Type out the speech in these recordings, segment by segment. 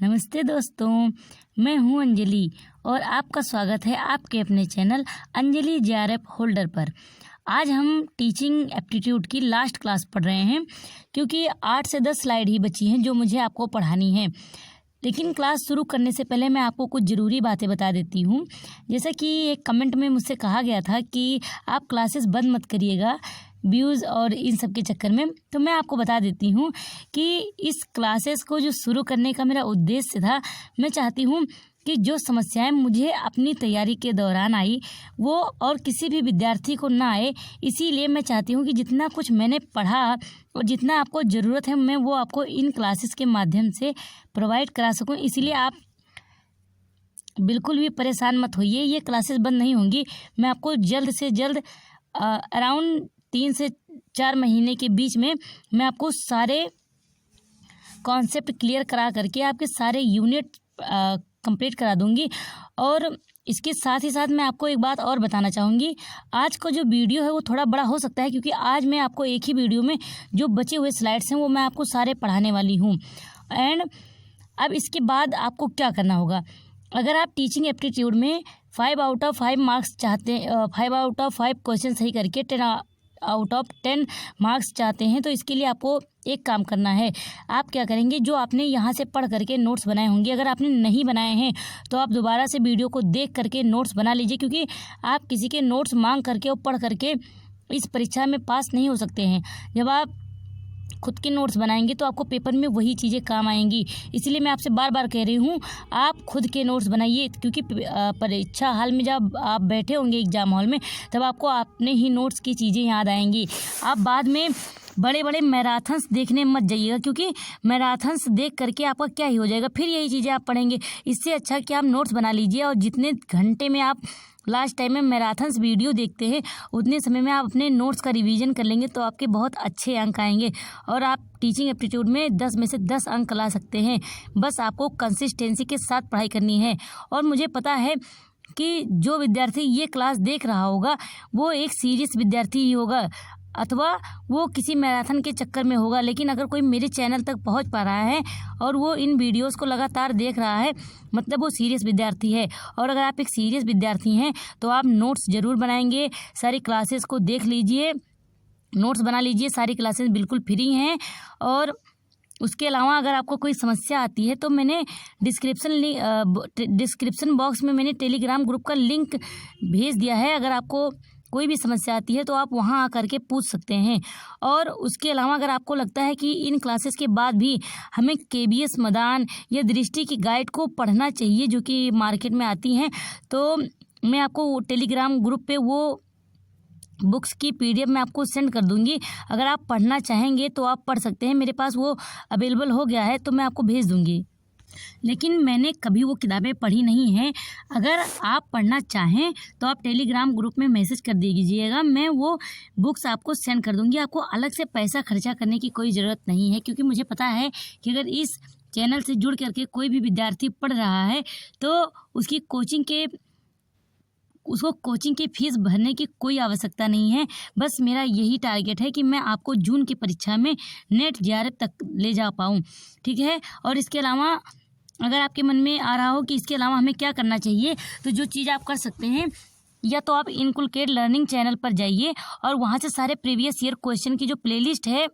नमस्ते दोस्तों, मैं हूं अंजलि और आपका स्वागत है आपके अपने चैनल अंजलि जेआरएफ होल्डर पर। आज हम टीचिंग एप्टीट्यूड की लास्ट क्लास पढ़ रहे हैं क्योंकि 8 से 10 स्लाइड ही बची हैं जो मुझे आपको पढ़ानी है। लेकिन क्लास शुरू करने से पहले मैं आपको कुछ ज़रूरी बातें बता देती हूँ। जैसा कि एक कमेंट में मुझसे कहा गया था कि आप क्लासेस बंद मत करिएगा व्यूज़ और इन सब के चक्कर में, तो मैं आपको बता देती हूँ कि इस क्लासेस को जो शुरू करने का मेरा उद्देश्य था, मैं चाहती हूँ कि जो समस्याएं मुझे अपनी तैयारी के दौरान आई वो और किसी भी विद्यार्थी को ना आए। इसीलिए मैं चाहती हूँ कि जितना कुछ मैंने पढ़ा और जितना आपको ज़रूरत है मैं वो आपको इन क्लासेस के माध्यम से प्रोवाइड करा सकूँ। इसीलिए आप बिल्कुल भी परेशान मत होइए, ये क्लासेस बंद नहीं होंगी। मैं आपको जल्द से जल्द अराउंड 3 से 4 महीने के बीच में मैं आपको सारे कॉन्सेप्ट क्लियर करा करके आपके सारे यूनिट कंप्लीट करा दूंगी। और इसके साथ ही साथ मैं आपको एक बात और बताना चाहूँगी। आज का जो वीडियो है वो थोड़ा बड़ा हो सकता है क्योंकि आज मैं आपको एक ही वीडियो में जो बचे हुए स्लाइड्स हैं वो मैं आपको सारे पढ़ाने वाली हूँ। एंड अब इसके बाद आपको क्या करना होगा, अगर आप टीचिंग एप्टीट्यूड में 5 आउट ऑफ 5 मार्क्स चाहते हैं, 5 आउट ऑफ 5 क्वेश्चन सही करके 10 आउट ऑफ 10 मार्क्स चाहते हैं, तो इसके लिए आपको एक काम करना है। आप क्या करेंगे, जो आपने यहाँ से पढ़ करके नोट्स बनाए होंगे, अगर आपने नहीं बनाए हैं तो आप दोबारा से वीडियो को देख करके नोट्स बना लीजिए, क्योंकि आप किसी के नोट्स मांग करके और पढ़ करके इस परीक्षा में पास नहीं हो सकते हैं। जब आप खुद के नोट्स बनाएंगे तो आपको पेपर में वही चीज़ें काम आएंगी। इसलिए मैं आपसे बार बार कह रही हूँ, आप खुद के नोट्स बनाइए, क्योंकि परीक्षा हाल में जब आप बैठे होंगे एग्ज़ाम हॉल में तब आपको अपने ही नोट्स की चीज़ें याद आएंगी। आप बाद में बड़े बड़े मैराथन्स देखने मत जाइएगा, क्योंकि मैराथन्स देख करके आपका क्या ही हो जाएगा, फिर यही चीज़ें आप पढ़ेंगे। इससे अच्छा कि आप नोट्स बना लीजिए और जितने घंटे में आप लास्ट टाइम में मैराथन्स वीडियो देखते हैं उतने समय में आप अपने नोट्स का रिवीजन कर लेंगे तो आपके बहुत अच्छे अंक आएंगे और आप टीचिंग एप्टीट्यूड में 10 में से 10 अंक ला सकते हैं। बस आपको कंसिस्टेंसी के साथ पढ़ाई करनी है। और मुझे पता है कि जो विद्यार्थी ये क्लास देख रहा होगा वो एक सीरियस विद्यार्थी ही होगा अथवा वो किसी मैराथन के चक्कर में होगा। लेकिन अगर कोई मेरे चैनल तक पहुंच पा रहा है और वो इन वीडियोस को लगातार देख रहा है, मतलब वो सीरियस विद्यार्थी है। और अगर आप एक सीरियस विद्यार्थी हैं तो आप नोट्स ज़रूर बनाएंगे, सारी क्लासेस को देख लीजिए, नोट्स बना लीजिए। सारी क्लासेस बिल्कुल फ्री हैं। और उसके अलावा अगर आपको कोई समस्या आती है तो मैंने डिस्क्रिप्शन बॉक्स में मैंने टेलीग्राम ग्रुप का लिंक भेज दिया है। अगर आपको कोई भी समस्या आती है तो आप वहां आकर के पूछ सकते हैं। और उसके अलावा अगर आपको लगता है कि इन क्लासेस के बाद भी हमें केबीएस मदान या दृष्टि की गाइड को पढ़ना चाहिए जो कि मार्केट में आती हैं, तो मैं आपको टेलीग्राम ग्रुप पे वो बुक्स की पीडीएफ मैं आपको सेंड कर दूंगी। अगर आप पढ़ना चाहेंगे तो आप पढ़ सकते हैं, मेरे पास वो अवेलेबल हो गया है तो मैं आपको भेज दूंगी। लेकिन मैंने कभी वो किताबें पढ़ी नहीं हैं। अगर आप पढ़ना चाहें तो आप टेलीग्राम ग्रुप में मैसेज कर दीजिएगा, मैं वो बुक्स आपको सेंड कर दूंगी। आपको अलग से पैसा खर्चा करने की कोई ज़रूरत नहीं है, क्योंकि मुझे पता है कि अगर इस चैनल से जुड़ करके कोई भी विद्यार्थी पढ़ रहा है तो उसको कोचिंग की फ़ीस भरने की कोई आवश्यकता नहीं है। बस मेरा यही टारगेट है कि मैं आपको जून की परीक्षा में नेट जेआरएफ तक ले जा पाऊँ, ठीक है। और इसके अलावा अगर आपके मन में आ रहा हो कि इसके अलावा हमें क्या करना चाहिए, तो जो चीज़ आप कर सकते हैं, या तो आप इनकुलकेट लर्निंग चैनल पर जाइए और वहाँ से सारे प्रीवियस ईयर क्वेश्चन की जो प्लेलिस्ट है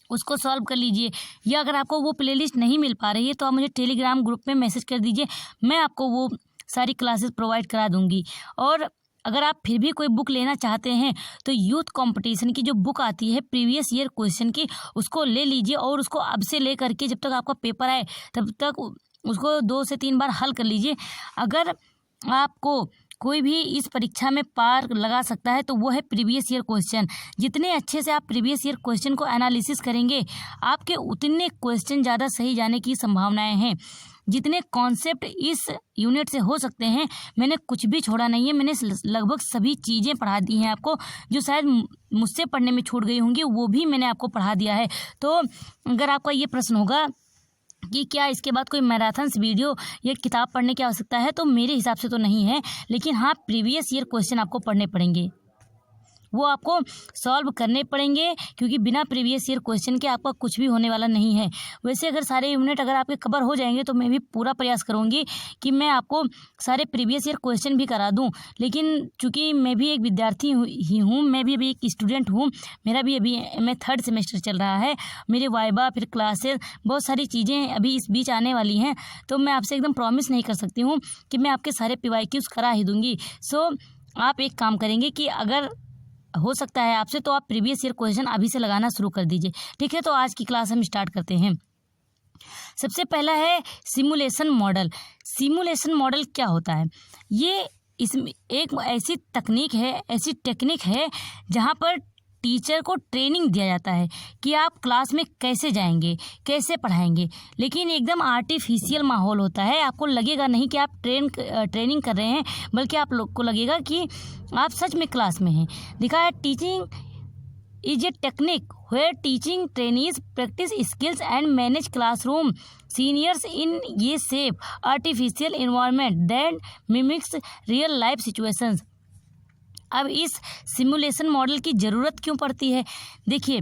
उसको सॉल्व कर लीजिए। या अगर आपको वो प्लेलिस्ट नहीं मिल पा रही है तो आप मुझे टेलीग्राम ग्रुप में मैसेज कर दीजिए, मैं आपको वो सारी क्लासेस प्रोवाइड करा दूंगी। और अगर आप फिर भी कोई बुक लेना चाहते हैं तो यूथ कंपटीशन की जो बुक आती है प्रीवियस ईयर क्वेश्चन की, उसको ले लीजिए और उसको अब से ले करके जब तक आपका पेपर आए तब तक उसको 2 से 3 बार हल कर लीजिए। अगर आपको कोई भी इस परीक्षा में पार लगा सकता है तो वो है प्रीवियस ईयर क्वेश्चन। जितने अच्छे से आप प्रीवियस ईयर क्वेश्चन को एनालिसिस करेंगे आपके उतने क्वेश्चन ज़्यादा सही जाने की संभावनाएं हैं। जितने कॉन्सेप्ट इस यूनिट से हो सकते हैं मैंने कुछ भी छोड़ा नहीं है, मैंने लगभग सभी चीज़ें पढ़ा दी हैं आपको। जो शायद मुझसे पढ़ने में छूट गई होंगी वो भी मैंने आपको पढ़ा दिया है। तो अगर आपका ये प्रश्न होगा कि क्या इसके बाद कोई मैराथन्स वीडियो या किताब पढ़ने की आवश्यकता है, तो मेरे हिसाब से तो नहीं है, लेकिन हाँ प्रीवियस ईयर क्वेश्चन आपको पढ़ने पड़ेंगे। वो आपको सॉल्व करने पड़ेंगे, क्योंकि बिना प्रीवियस ईयर क्वेश्चन के आपका कुछ भी होने वाला नहीं है। वैसे अगर सारे यूनिट अगर आपके कवर हो जाएंगे तो मैं भी पूरा प्रयास करूँगी कि मैं आपको सारे प्रीवियस ईयर क्वेश्चन भी करा दूँ, लेकिन चूँकि मैं भी एक विद्यार्थी ही हूँ, मैं भी अभी एक स्टूडेंट हूँ, मेरा भी अभी मैं 3rd सेमेस्टर चल रहा है, मेरे वाइवा फिर क्लासेस बहुत सारी चीज़ें अभी इस बीच आने वाली हैं, तो मैं आपसे एकदम प्रॉमिस नहीं कर सकती हूँ कि मैं आपके सारे PYQs करा ही दूँगी। सो आप एक काम करेंगे कि अगर हो सकता है आपसे तो आप प्रीवियस ईयर क्वेश्चन अभी से लगाना शुरू कर दीजिए, ठीक है। तो आज की क्लास हम स्टार्ट करते हैं। सबसे पहला है सिमुलेशन मॉडल। सिमुलेशन मॉडल क्या होता है? ये इसमें एक ऐसी टेक्निक है जहाँ पर टीचर को ट्रेनिंग दिया जाता है कि आप क्लास में कैसे जाएंगे, कैसे पढ़ाएंगे, लेकिन एकदम आर्टिफिशियल माहौल होता है। आपको लगेगा नहीं कि आप ट्रेनिंग कर रहे हैं, बल्कि आप लोग को लगेगा कि आप सच में क्लास में हैं। लिखा है teaching is a technique where teaching trainees practice skills and manage classroom seniors in a safe artificial environment that mimics real life situations। अब इस सिमुलेशन मॉडल की ज़रूरत क्यों पड़ती है? देखिए,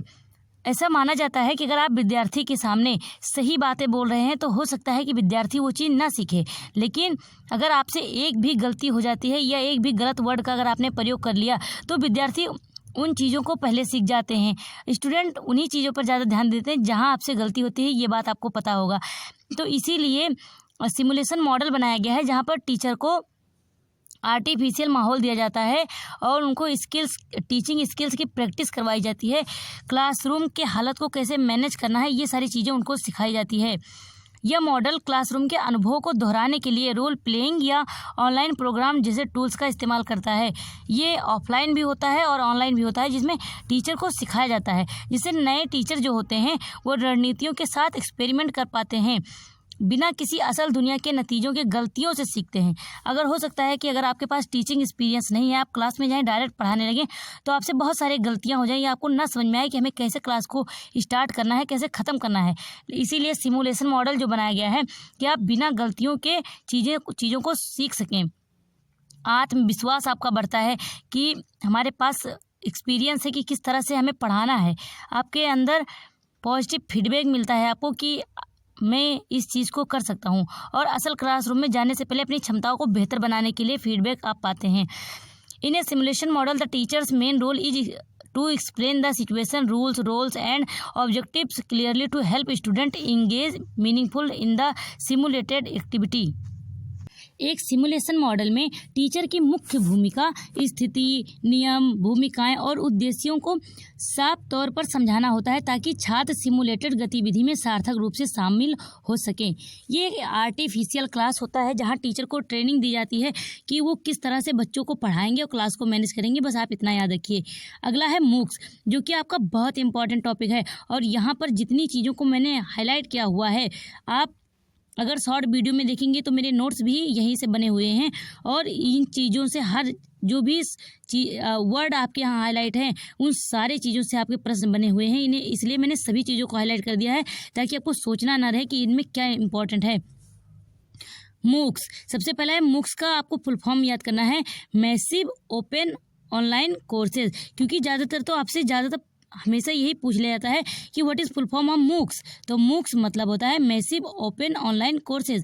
ऐसा माना जाता है कि अगर आप विद्यार्थी के सामने सही बातें बोल रहे हैं तो हो सकता है कि विद्यार्थी वो चीज़ ना सीखे, लेकिन अगर आपसे एक भी गलती हो जाती है या एक भी गलत वर्ड का अगर आपने प्रयोग कर लिया तो विद्यार्थी उन चीज़ों को पहले सीख जाते हैं। स्टूडेंट उन्हीं चीज़ों पर ज़्यादा ध्यान देते हैं जहां आपसे गलती होती है, ये बात आपको पता होगा। तो इसीलिए सिमुलेशन मॉडल बनाया गया है जहां पर टीचर को आर्टिफिशियल माहौल दिया जाता है और उनको टीचिंग स्किल्स की प्रैक्टिस करवाई जाती है। क्लासरूम के हालत को कैसे मैनेज करना है, ये सारी चीज़ें उनको सिखाई जाती है। यह मॉडल क्लासरूम के अनुभव को दोहराने के लिए रोल प्लेइंग या ऑनलाइन प्रोग्राम जैसे टूल्स का इस्तेमाल करता है। ये ऑफलाइन भी होता है और ऑनलाइन भी होता है, जिसमें टीचर को सिखाया जाता है, जिससे नए टीचर जो होते हैं वो रणनीतियों के साथ एक्सपेरिमेंट कर पाते हैं, बिना किसी असल दुनिया के नतीजों के गलतियों से सीखते हैं। अगर हो सकता है कि अगर आपके पास टीचिंग एक्सपीरियंस नहीं है, आप क्लास में जाएं डायरेक्ट पढ़ाने लगें तो आपसे बहुत सारी गलतियां हो जाएंगी, आपको ना समझ में आए कि हमें कैसे क्लास को स्टार्ट करना है, कैसे ख़त्म करना है। इसीलिए सिमुलेशन मॉडल जो बनाया गया है कि आप बिना गलतियों के चीज़ों को सीख सकें। आत्मविश्वास आपका बढ़ता है कि हमारे पास एक्सपीरियंस है कि किस तरह से हमें पढ़ाना है। आपके अंदर पॉजिटिव फीडबैक मिलता है आपको कि मैं इस चीज़ को कर सकता हूँ, और असल क्लासरूम में जाने से पहले अपनी क्षमताओं को बेहतर बनाने के लिए फीडबैक आप पाते हैं। In a simulation model the teachers main role is to explain the situation rules roles and objectives clearly to help student engage meaningful in the simulated activity. एक सिमुलेशन मॉडल में टीचर की मुख्य भूमिका स्थिति, नियम, भूमिकाएं और उद्देश्यों को साफ तौर पर समझाना होता है ताकि छात्र सिमुलेटेड गतिविधि में सार्थक रूप से शामिल हो सकें। ये एक आर्टिफिशियल क्लास होता है जहां टीचर को ट्रेनिंग दी जाती है कि वो किस तरह से बच्चों को पढ़ाएंगे और क्लास को मैनेज करेंगे। बस आप इतना याद रखिए। अगला है मूक्स, जो कि आपका बहुत इंपॉर्टेंट टॉपिक है, और यहाँ पर जितनी चीज़ों को मैंने हाईलाइट किया हुआ है, आप अगर शॉर्ट वीडियो में देखेंगे तो मेरे नोट्स भी यहीं से बने हुए हैं, और इन चीज़ों से हर जो भी वर्ड आपके यहाँ हाईलाइट हैं उन सारी चीज़ों से आपके प्रश्न बने हुए हैं। इन्हें इसलिए मैंने सभी चीज़ों को हाईलाइट कर दिया है ताकि आपको सोचना ना रहे कि इनमें क्या इंपॉर्टेंट है। मूक्स, सबसे पहला है मूक्स का आपको फुल फॉर्म याद करना है, मैसिव ओपन ऑनलाइन कोर्सेज, क्योंकि ज़्यादातर तो आपसे हमेशा यही पूछ लिया जाता है कि what is full form of MOOCs. तो मूक्स मतलब होता है मैसिव ओपन ऑनलाइन कोर्सेज।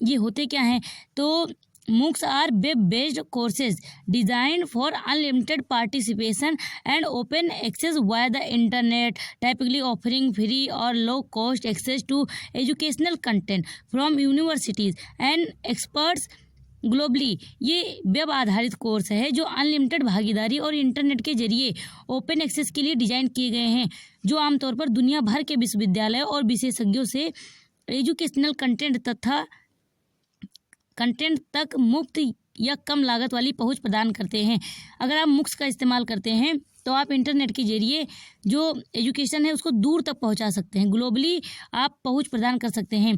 ये होते क्या हैं? तो MOOCs are web based courses designed for unlimited participation and open access via the internet, typically offering free और low cost access to educational content from universities and experts globally. ये web आधारित course है जो unlimited भागीदारी और internet के जरिए open access के लिए डिजाइन किए गए हैं, जो आमतौर पर दुनिया भर के विश्वविद्यालय और विशेषज्ञों से एजुकेशनल कंटेंट तक मुफ्त या कम लागत वाली पहुंच प्रदान करते हैं। अगर आप मूक्स का इस्तेमाल करते हैं तो आप इंटरनेट के जरिए जो एजुकेशन है उसको दूर तक पहुंचा सकते हैं, ग्लोबली आप पहुंच प्रदान कर सकते हैं।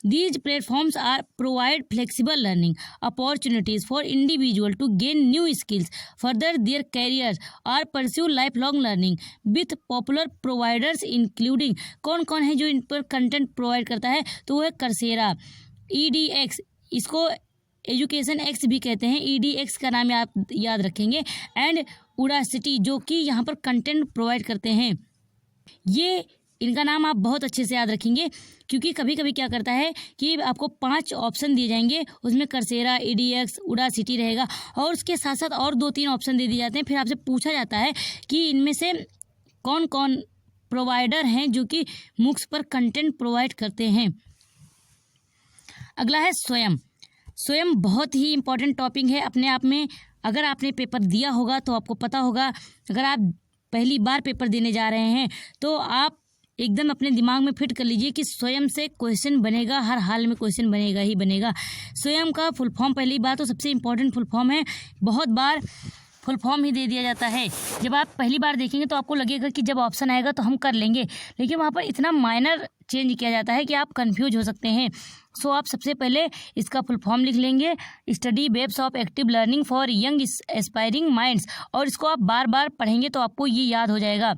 These platforms provide flexible learning opportunities for individuals to gain new skills, further their careers, or pursue lifelong learning with popular providers including कौन कौन है जो इन पर कंटेंट प्रोवाइड करता है? तो वो है कर्सेरा, EDX, इसको एजुकेशन एक्स भी कहते हैं, EDX का नाम आप याद रखेंगे, एंड उडासिटी, जो कि यहाँ पर कंटेंट प्रोवाइड करते हैं। ये इनका नाम आप बहुत अच्छे से याद रखेंगे, क्योंकि कभी कभी क्या करता है कि आपको 5 ऑप्शन दिए जाएंगे, उसमें कर्सेरा, EDX, उडासिटी रहेगा और उसके साथ साथ और 2-3 ऑप्शन दे दिए जाते हैं। फिर आपसे पूछा जाता है कि इनमें से कौन कौन प्रोवाइडर हैं जो कि मूक्स पर कंटेंट प्रोवाइड करते हैं। अगला है स्वयं। स्वयं बहुत ही इम्पोर्टेंट टॉपिक है अपने आप में। अगर आपने पेपर दिया होगा तो आपको पता होगा, अगर आप पहली बार पेपर देने जा रहे हैं तो आप एकदम अपने दिमाग में फिट कर लीजिए कि स्वयं से क्वेश्चन बनेगा, हर हाल में क्वेश्चन बनेगा ही बनेगा। स्वयं का फुल फॉर्म, पहली बात तो सबसे इम्पोर्टेंट फुल फॉर्म है, बहुत बार फुल फॉर्म ही दे दिया जाता है। जब आप पहली बार देखेंगे तो आपको लगेगा कि जब ऑप्शन आएगा तो हम कर लेंगे, लेकिन वहाँ पर इतना माइनर चेंज किया जाता है कि आप कंफ्यूज हो सकते हैं। सो आप सबसे पहले इसका फुल फॉर्म लिख लेंगे, study webs of active learning for young aspiring minds, और इसको आप बार बार पढ़ेंगे तो आपको ये याद हो जाएगा।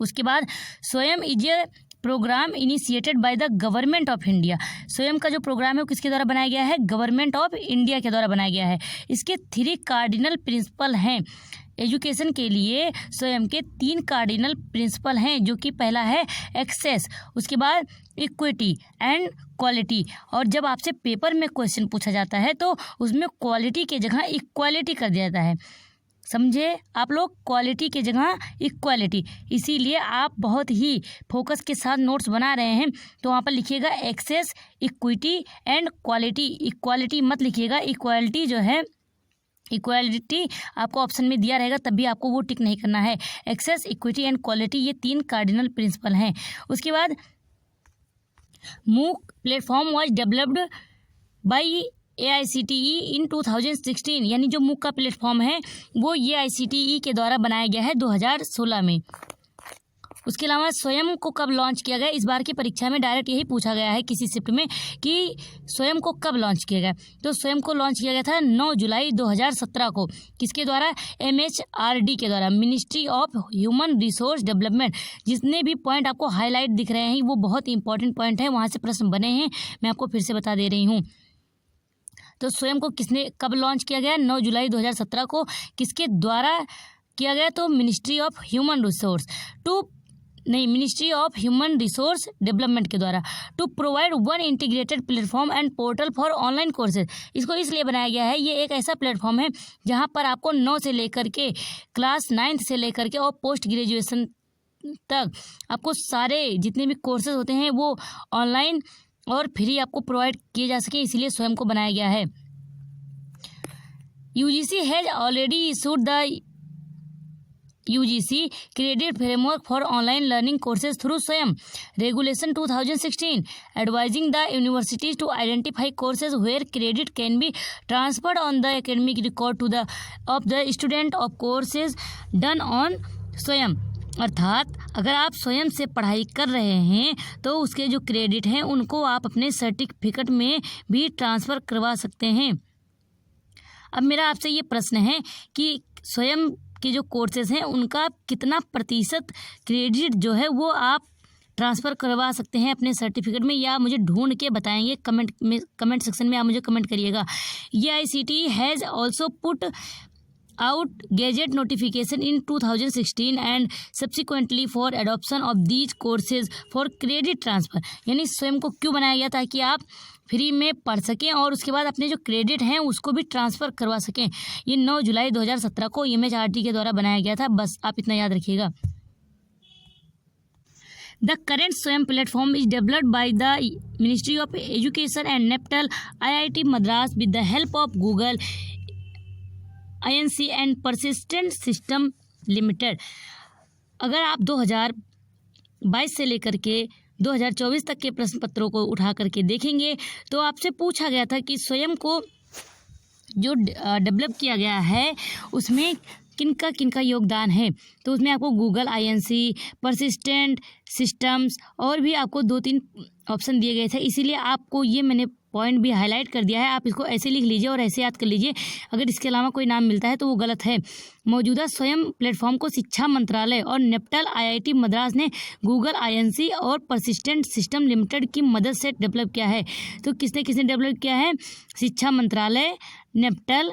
उसके बाद Swayam is a programme initiated by the government of India. Swayam का जो प्रोग्राम है वो किसके द्वारा बनाया गया है? गवर्नमेंट ऑफ इंडिया के द्वारा बनाया गया है। इसके 3 कार्डिनल प्रिंसिपल हैं। एजुकेशन के लिए स्वयं के 3 कार्डिनल प्रिंसिपल हैं, जो कि पहला है एक्सेस, उसके बाद इक्विटी एंड क्वालिटी। और जब आपसे पेपर में क्वेश्चन पूछा जाता है तो उसमें क्वालिटी के जगह इक्वालिटी कर दिया जाता है। समझे आप लोग, क्वालिटी के जगह इक्वालिटी। इसीलिए आप बहुत ही फोकस के साथ नोट्स बना रहे हैं तो वहाँ पर लिखिएगा access, equity and quality. Equality मत लिखिएगा, इक्वालिटी जो है, इक्वालिटी आपको ऑप्शन में दिया रहेगा तब भी आपको वो टिक नहीं करना है। एक्सेस, इक्विटी एंड क्वालिटी, ये 3 कार्डिनल प्रिंसिपल हैं। उसके बाद मूक platform was developed by AICTE इन 2016, यानी जो मूक का प्लेटफॉर्म है वो AICTE के द्वारा बनाया गया है 2016 में। उसके अलावा स्वयं को कब लॉन्च किया गया? इस बार की परीक्षा में डायरेक्ट यही पूछा गया है किसी शिफ्ट में कि स्वयं को कब लॉन्च किया गया। तो स्वयं को लॉन्च किया गया था 9 जुलाई 2017 को। किसके द्वारा? MHRD के द्वारा, ministry of human resource development. जितने भी पॉइंट आपको हाईलाइट दिख रहे हैं वो बहुत इंपॉर्टेंट पॉइंट है, वहाँ से प्रश्न बने हैं, मैं आपको फिर से बता दे रही हूँ। तो स्वयं को किसने कब लॉन्च किया गया? 9 जुलाई 2017 को। किसके द्वारा किया गया? तो ministry of human resource development के द्वारा, to provide one integrated platform and portal for online courses. इसको इसलिए बनाया गया है, ये एक ऐसा प्लेटफॉर्म है जहां पर आपको 9 से लेकर के क्लास 9 से लेकर के और पोस्ट ग्रेजुएशन तक आपको सारे जितने भी कोर्सेज होते हैं वो ऑनलाइन और फ्री आपको प्रोवाइड किए जा सके, इसीलिए स्वयं को बनाया गया है। UGC has already issued the UGC credit framework for online learning courses through Swayam regulation 2016, advising the universities to identify courses where credit can be transferred on the academic record to the of the student of courses done on Swayam. अर्थात अगर आप स्वयं से पढ़ाई कर रहे हैं तो उसके जो क्रेडिट हैं उनको आप अपने सर्टिफिकेट में भी ट्रांसफ़र करवा सकते हैं। अब मेरा आपसे ये प्रश्न है कि स्वयं के जो कोर्सेज हैं उनका कितना प्रतिशत क्रेडिट जो है वो आप ट्रांसफ़र करवा सकते हैं अपने सर्टिफिकेट में, या मुझे ढूंढ के बताएंगे कमेंट सेक्शन में, आप मुझे कमेंट करिएगा। AICTE has also put out gazette notification in 2016 and subsequently for adoption of these courses for credit transfer। यानी स्वयं को क्यों बनाया गया? ताकि आप फ्री में पढ़ सकें और उसके बाद अपने जो क्रेडिट हैं उसको भी ट्रांसफ़र करवा सकें। ये 9 जुलाई 2017 को MHRD के द्वारा बनाया गया था, बस आप इतना याद रखिएगा। The current Swayam platform is developed by the Ministry of Education and NAPTAL, IIT Madras with the help of Google, INC and persistent system limited. अगर आप 2022 से लेकर के 2024 तक के प्रश्न पत्रों को उठा करके देखेंगे तो आपसे पूछा गया था कि स्वयं को जो डेवलप किया गया है उसमें किनका योगदान है। तो उसमें आपको गूगल, INC, परसिस्टेंट सिस्टम्स और भी आपको 2-3 ऑप्शन दिए गए थे, इसीलिए आपको ये मैंने पॉइंट भी हाईलाइट कर दिया है। आप इसको ऐसे लिख लीजिए और ऐसे याद कर लीजिए। अगर इसके अलावा कोई नाम मिलता है तो वो गलत है। मौजूदा स्वयं प्लेटफॉर्म को शिक्षा मंत्रालय और नेप्टल IIT मद्रास ने गूगल, INC और परसिस्टेंट सिस्टम लिमिटेड की मदद से डेवलप किया है। तो किसने डेवलप किया है? शिक्षा मंत्रालय, नेप्टल,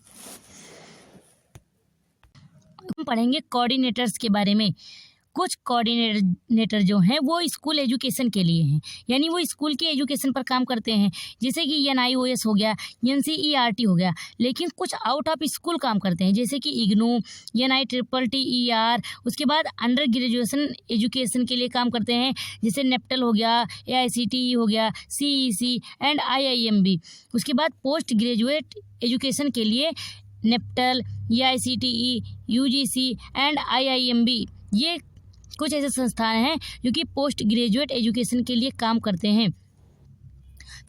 हम पढ़ेंगे कोऑर्डिनेटर्स के बारे में। कुछ कोऑर्डिनेटर जो हैं वो स्कूल एजुकेशन के लिए हैं, यानी वो स्कूल के एजुकेशन पर काम करते हैं, जैसे कि NIOS हो गया, NCERT हो गया। लेकिन कुछ आउट ऑफ स्कूल काम करते हैं, जैसे कि IGNOU, NITTTER। उसके बाद अंडर ग्रेजुएशन एजुकेशन के लिए काम करते हैं, जैसे NAPTEL हो गया, AICTE हो गया, CEC एंड IIMB। उसके बाद पोस्ट ग्रेजुएट एजुकेशन के लिए NAPTEL, AICTE, UGC and IIMB, ये कुछ ऐसे संस्थान हैं जो कि पोस्ट ग्रेजुएट एजुकेशन के लिए काम करते हैं।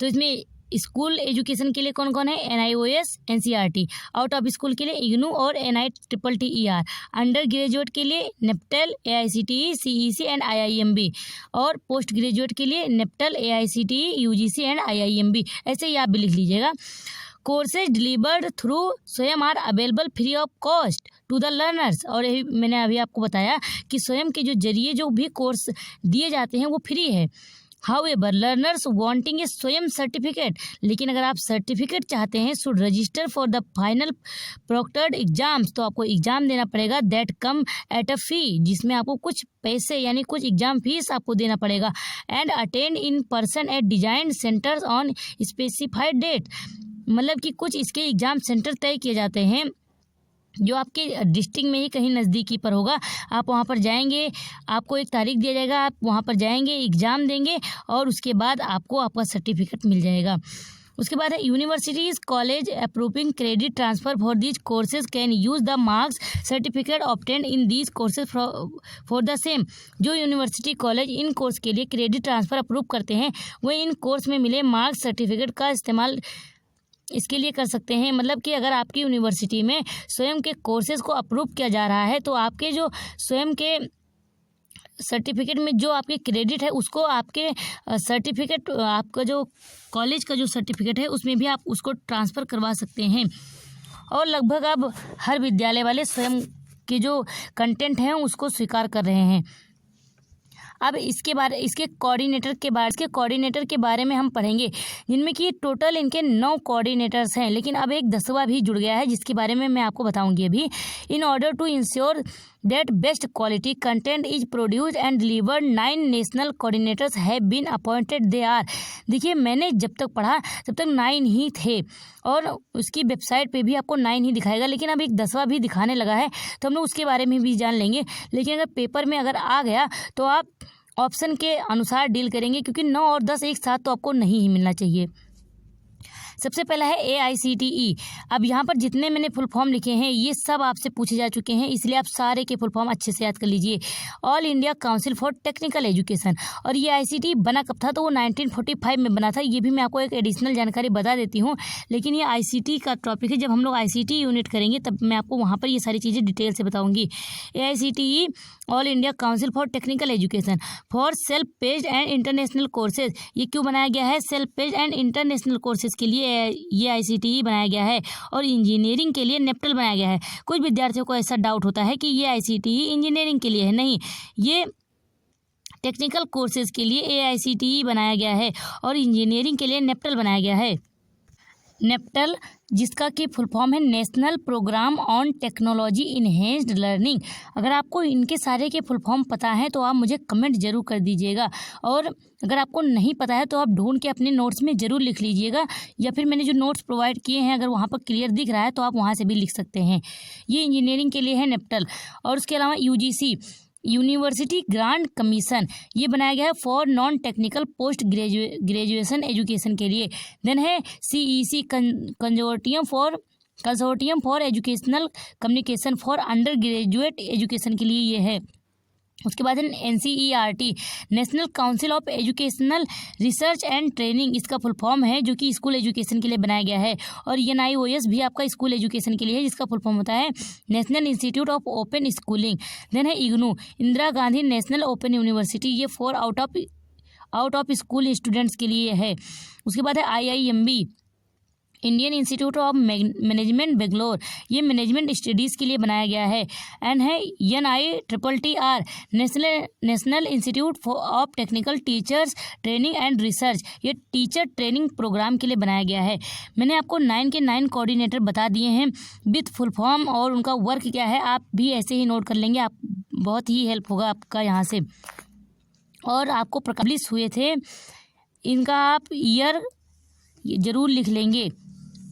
तो इसमें स्कूल एजुकेशन के लिए कौन कौन है? NIOS, NCERT। Out of school के लिए IGNOU और NITTTER। अंडर ग्रेजुएट के लिए NAPTEL, AICTE, CEC and IIMB। और पोस्ट ग्रेजुएट के लिए NAPTEL, AICTE, UGC and IIMB। ऐसे ही आप भी लिख लीजिएगा। Courses delivered through Swayam are available free of cost to the learners. और यही मैंने अभी आपको बताया कि स्वयं के जो जरिए जो भी कोर्स दिए जाते हैं वो फ्री है। हाउएवर लर्नर्स वांटिंग ए स्वयं सर्टिफिकेट, लेकिन अगर आप सर्टिफिकेट चाहते हैं, should register for the final proctored exams, तो आपको एग्जाम देना पड़ेगा। दैट कम एट अ फी, जिसमें आपको कुछ पैसे यानी कुछ एग्जाम फीस आपको देना पड़ेगा। And attend in person at design centres on specified date, मतलब कि कुछ इसके एग्ज़ाम सेंटर तय किए जाते हैं जो आपके डिस्ट्रिक्ट में ही कहीं नज़दीकी पर होगा। आप वहाँ पर जाएंगे, आपको एक तारीख दिया जाएगा, आप वहाँ पर जाएंगे, एग्ज़ाम देंगे और उसके बाद आपको आपका सर्टिफिकेट मिल जाएगा। उसके बाद है universities college approving credit transfer for these courses can use the marks certificate obtained in these courses for the same. जो यूनिवर्सिटी कॉलेज इन कोर्स के लिए क्रेडिट ट्रांसफ़र अप्रूव करते हैं वह इन कोर्स में मिले मार्क्स सर्टिफिकेट का इस्तेमाल इसके लिए कर सकते हैं। मतलब कि अगर आपकी यूनिवर्सिटी में स्वयं के कोर्सेज को अप्रूव किया जा रहा है तो आपके जो स्वयं के सर्टिफिकेट में जो आपके क्रेडिट है उसको आपके सर्टिफिकेट, आपका जो कॉलेज का जो सर्टिफिकेट है उसमें भी आप उसको ट्रांसफ़र करवा सकते हैं। और लगभग अब हर विद्यालय वाले स्वयं के जो कंटेंट हैं उसको स्वीकार कर रहे हैं। अब इसके कोऑर्डिनेटर के बारे में हम पढ़ेंगे, जिनमें कि टोटल इनके 9 कोऑर्डिनेटर्स हैं, लेकिन अब एक 10वां भी जुड़ गया है जिसके बारे में मैं आपको बताऊंगी अभी। In order to ensure that best quality content is produced and delivered 9 national coordinators have been appointed. They are, देखिए मैंने जब तक पढ़ा तब तक 9 ही थे और उसकी वेबसाइट पे भी आपको 9 ही दिखाएगा, लेकिन अब एक 10वां भी दिखाने लगा है तो हम लोग उसके बारे में भी जान लेंगे। लेकिन अगर पेपर में अगर आ गया तो आप ऑप्शन के अनुसार डील करेंगे, क्योंकि 9 और 10 एक साथ तो आपको नहीं ही मिलना चाहिए। सबसे पहला है AICTE। अब यहाँ पर जितने मैंने फुल फॉर्म लिखे हैं ये सब आपसे पूछे जा चुके हैं, इसलिए आप सारे के फुल फॉर्म अच्छे से याद कर लीजिए। All India council for technical education. और ये ICT बना कब था? तो वो 1945 में बना था। ये भी मैं आपको एक एडिशनल जानकारी बता देती हूँ, लेकिन ये ICT का टॉपिक है, जब हम लोग ICT यूनिट करेंगे तब मैं आपको वहाँ पर ये सारी चीज़ें डिटेल से बताऊँगी। AICTE all India council for technical education for self paced and international courses. ये क्यों बनाया गया है? Self paced and international courses के लिए ये ICTE बनाया गया है। और इंजीनियरिंग के लिए NAPTEL बनाया गया है। कुछ विद्यार्थियों को ऐसा डाउट होता है कि ये ICTE इंजीनियरिंग के लिए है, नहीं, ये टेक्निकल कोर्सेज के लिए AICTE बनाया गया है और इंजीनियरिंग के लिए NAPTEL बनाया गया है। NAPTEL जिसका कि फुल फॉर्म है national programme on technology enhanced learning. अगर आपको इनके सारे के फुल फॉर्म पता है तो आप मुझे कमेंट जरूर कर दीजिएगा, और अगर आपको नहीं पता है तो आप ढूंढ के अपने नोट्स में ज़रूर लिख लीजिएगा, या फिर मैंने जो नोट्स प्रोवाइड किए हैं अगर वहाँ पर क्लियर दिख रहा है तो आप वहाँ से भी लिख सकते हैं। ये इंजीनियरिंग के लिए है NAPTEL। और उसके अलावा UGC यूनिवर्सिटी ग्रांट कमीशन, ये बनाया गया है for non technical post graduation education के लिए। देन है CEC consortium for educational communication for under graduate education के लिए ये है। उसके बाद NCERT national council of educational research and training, इसका फुल फॉर्म है, जो कि स्कूल एजुकेशन के लिए बनाया गया है। और NIOS भी आपका स्कूल एजुकेशन के लिए है, जिसका फुल फॉर्म होता है National Institute of Open Schooling. Then है IGNOU Indira Gandhi National Open University, ये for out of school students के लिए है। उसके बाद है IIMB Indian Institute of Management Bangalore, ये मैनेजमेंट स्टडीज़ के लिए बनाया गया है। एंड है NITTR, national Institute of technical teachers training and research, ये टीचर ट्रेनिंग प्रोग्राम के लिए बनाया गया है। मैंने आपको 9 के 9 कोऑर्डिनेटर बता दिए हैं विथ फुल फॉर्म और उनका वर्क क्या है, आप भी ऐसे ही नोट कर लेंगे, आप बहुत ही हेल्प होगा आपका यहाँ से। और आपको पब्लिश हुए थे, इनका आप ईयर ज़रूर लिख लेंगे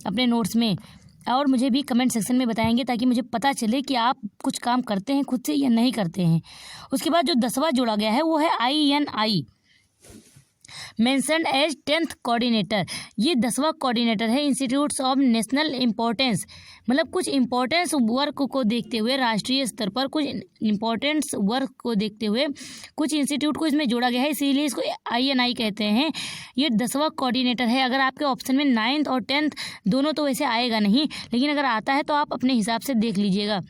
अपने नोट्स में और मुझे भी कमेंट सेक्शन में बताएंगे ताकि मुझे पता चले कि आप कुछ काम करते हैं खुद से या नहीं करते हैं। उसके बाद जो 10वां जोड़ा गया है वो है INI, mentioned as 10th coordinator. ये 10वां कोऑर्डिनेटर है इंस्टीट्यूट्स ऑफ नेशनल इम्पोर्टेंस, मतलब कुछ इम्पोर्टेंस वर्क को देखते हुए, राष्ट्रीय स्तर पर कुछ इम्पोर्टेंस वर्क को देखते हुए कुछ इंस्टीट्यूट को इसमें जोड़ा गया है, इसीलिए इसको INI कहते हैं। ये 10वां कोऑर्डिनेटर है। अगर आपके ऑप्शन में 9th और 10th दोनों तो वैसे आएगा नहीं, लेकिन अगर आता है तो आप अपने हिसाब से देख लीजिएगा।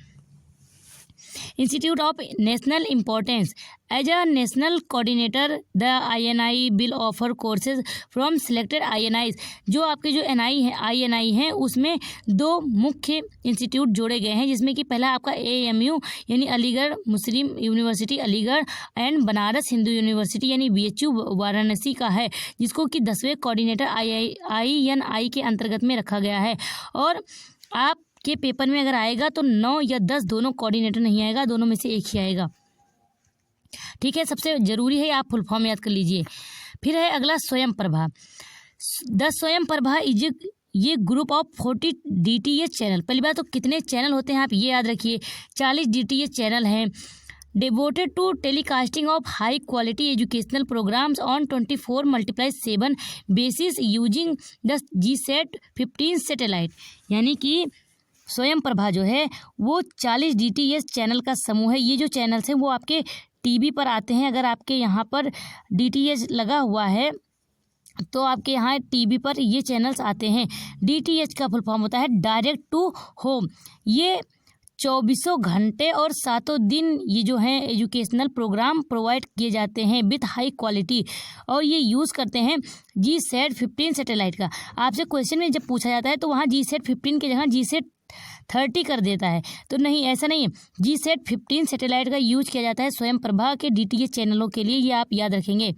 Institute of national importance, as a national coordinator the INI will offer courses from selected INIs। जो आपके जो INI हैं उसमें 2 मुख्य इंस्टीट्यूट जोड़े गए हैं, जिसमें कि पहला आपका AMU यानी Aligarh Muslim University Aligarh and Banaras Hindu University यानी BHU वाराणसी का है, जिसको कि 10वें कोऑर्डिनेटर INI के अंतर्गत में रखा गया है। और आप के पेपर में अगर आएगा तो 9 या 10 दोनों कोऑर्डिनेटर नहीं आएगा, दोनों में से एक ही आएगा। ठीक है, सबसे ज़रूरी है आप फुल फॉर्म याद कर लीजिए। फिर है अगला स्वयं प्रभा। द स्वयं प्रभा इज ये ग्रुप ऑफ 40 DTH चैनल। पहली बात तो कितने चैनल होते हैं आप ये याद रखिए, 40 DTH चैनल हैं, devoted to telecasting of high quality educational programs on 24/7 basis using the GSAT 15 satellite। यानी कि स्वयं प्रभा जो है वो 40 DTH चैनल का समूह है। ये जो चैनल्स हैं वो आपके टीवी पर आते हैं। अगर आपके यहाँ पर DTH लगा हुआ है तो आपके यहाँ टीवी पर ये चैनल्स आते हैं। DTH का फुल फॉर्म होता है डायरेक्ट टू होम। ये 24 घंटे और 7 दिन ये जो हैं एजुकेशनल प्रोग्राम प्रोवाइड किए जाते हैं विथ हाई क्वालिटी, और ये यूज़ करते हैं GSAT 15 सैटेलाइट का। आपसे क्वेश्चन में जब पूछा जाता है तो वहाँ GSAT 15 की जगह GSAT 30 कर देता है, तो नहीं, ऐसा नहीं है। GSAT 15 सैटेलाइट का यूज किया जाता है स्वयं प्रभा के DTH चैनलों के लिए, ये आप याद रखेंगे।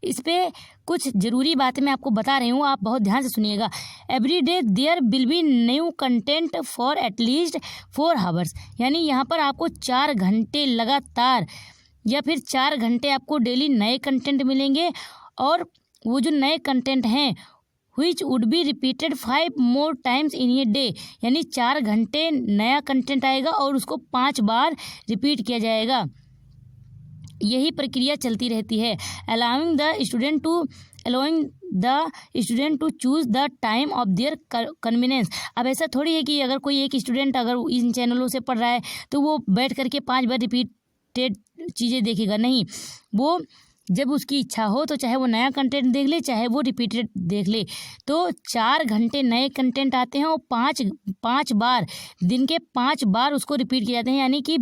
इस पर कुछ ज़रूरी बातें मैं आपको बता रही हूँ, आप बहुत ध्यान से सुनिएगा। Every day there will be new content for at least 4 hours, यानी यहाँ पर आपको 4 घंटे लगातार या फिर 4 घंटे आपको डेली नए कंटेंट मिलेंगे, और वो जो नए कंटेंट हैं which would be repeated 5 more times in a day, यानी 4 घंटे नया कंटेंट आएगा और उसको 5 बार रिपीट किया जाएगा। यही प्रक्रिया चलती रहती है। allowing the student to choose the time of their convenience। अब ऐसा थोड़ी है कि अगर कोई एक स्टूडेंट अगर इन चैनलों से पढ़ रहा है तो वो बैठ करके 5 बार रिपीटेड चीज़ें देखेगा, नहीं, वो जब उसकी इच्छा हो तो चाहे वो नया कंटेंट देख ले चाहे वो रिपीटेड देख ले। तो 4 घंटे नए कंटेंट आते हैं और 5 बार, दिन के 5 बार उसको रिपीट किए जाते हैं, यानी कि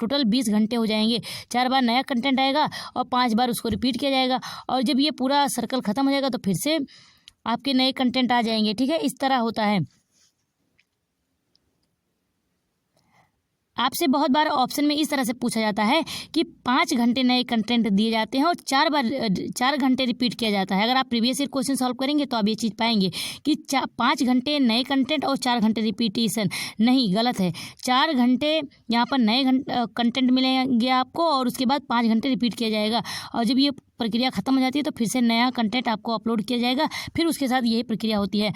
टोटल 20 घंटे हो जाएंगे। 4 बार नया कंटेंट आएगा और 5 बार उसको रिपीट किया जाएगा, और जब ये पूरा सर्कल ख़त्म हो जाएगा तो फिर से आपके नए कंटेंट आ जाएंगे। ठीक है, इस तरह होता है। आपसे बहुत बार ऑप्शन में इस तरह से पूछा जाता है कि 5 घंटे नए कंटेंट दिए जाते हैं और 4 घंटे रिपीट किया जाता है। अगर आप प्रीवियस ईयर क्वेश्चन सॉल्व करेंगे तो आप ये चीज़ पाएंगे कि 5 घंटे नए कंटेंट और 4 घंटे रिपीटेशन। नहीं, गलत है। 4 घंटे यहाँ पर नए कंटेंट मिलेंगे आपको और उसके बाद 5 घंटे रिपीट किया जाएगा, और जब ये प्रक्रिया ख़त्म हो जाती है तो फिर से नया कंटेंट आपको अपलोड किया जाएगा, फिर उसके साथ यही प्रक्रिया होती है।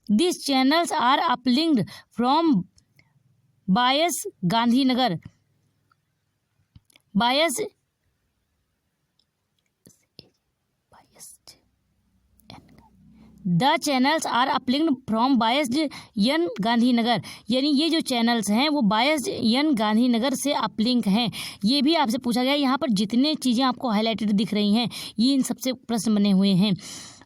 This channels are uplinked from BISAG Gandhinagar, the channels are uplinked from BISAG N Gandhinagar, यानी ये जो चैनल्स हैं वो बायस्ड यन गांधीनगर से अपलिंक हैं। ये भी आपसे पूछा गया। यहाँ पर जितने चीज़ें आपको हाईलाइटेड दिख रही हैं ये इन सबसे प्रश्न बने हुए हैं।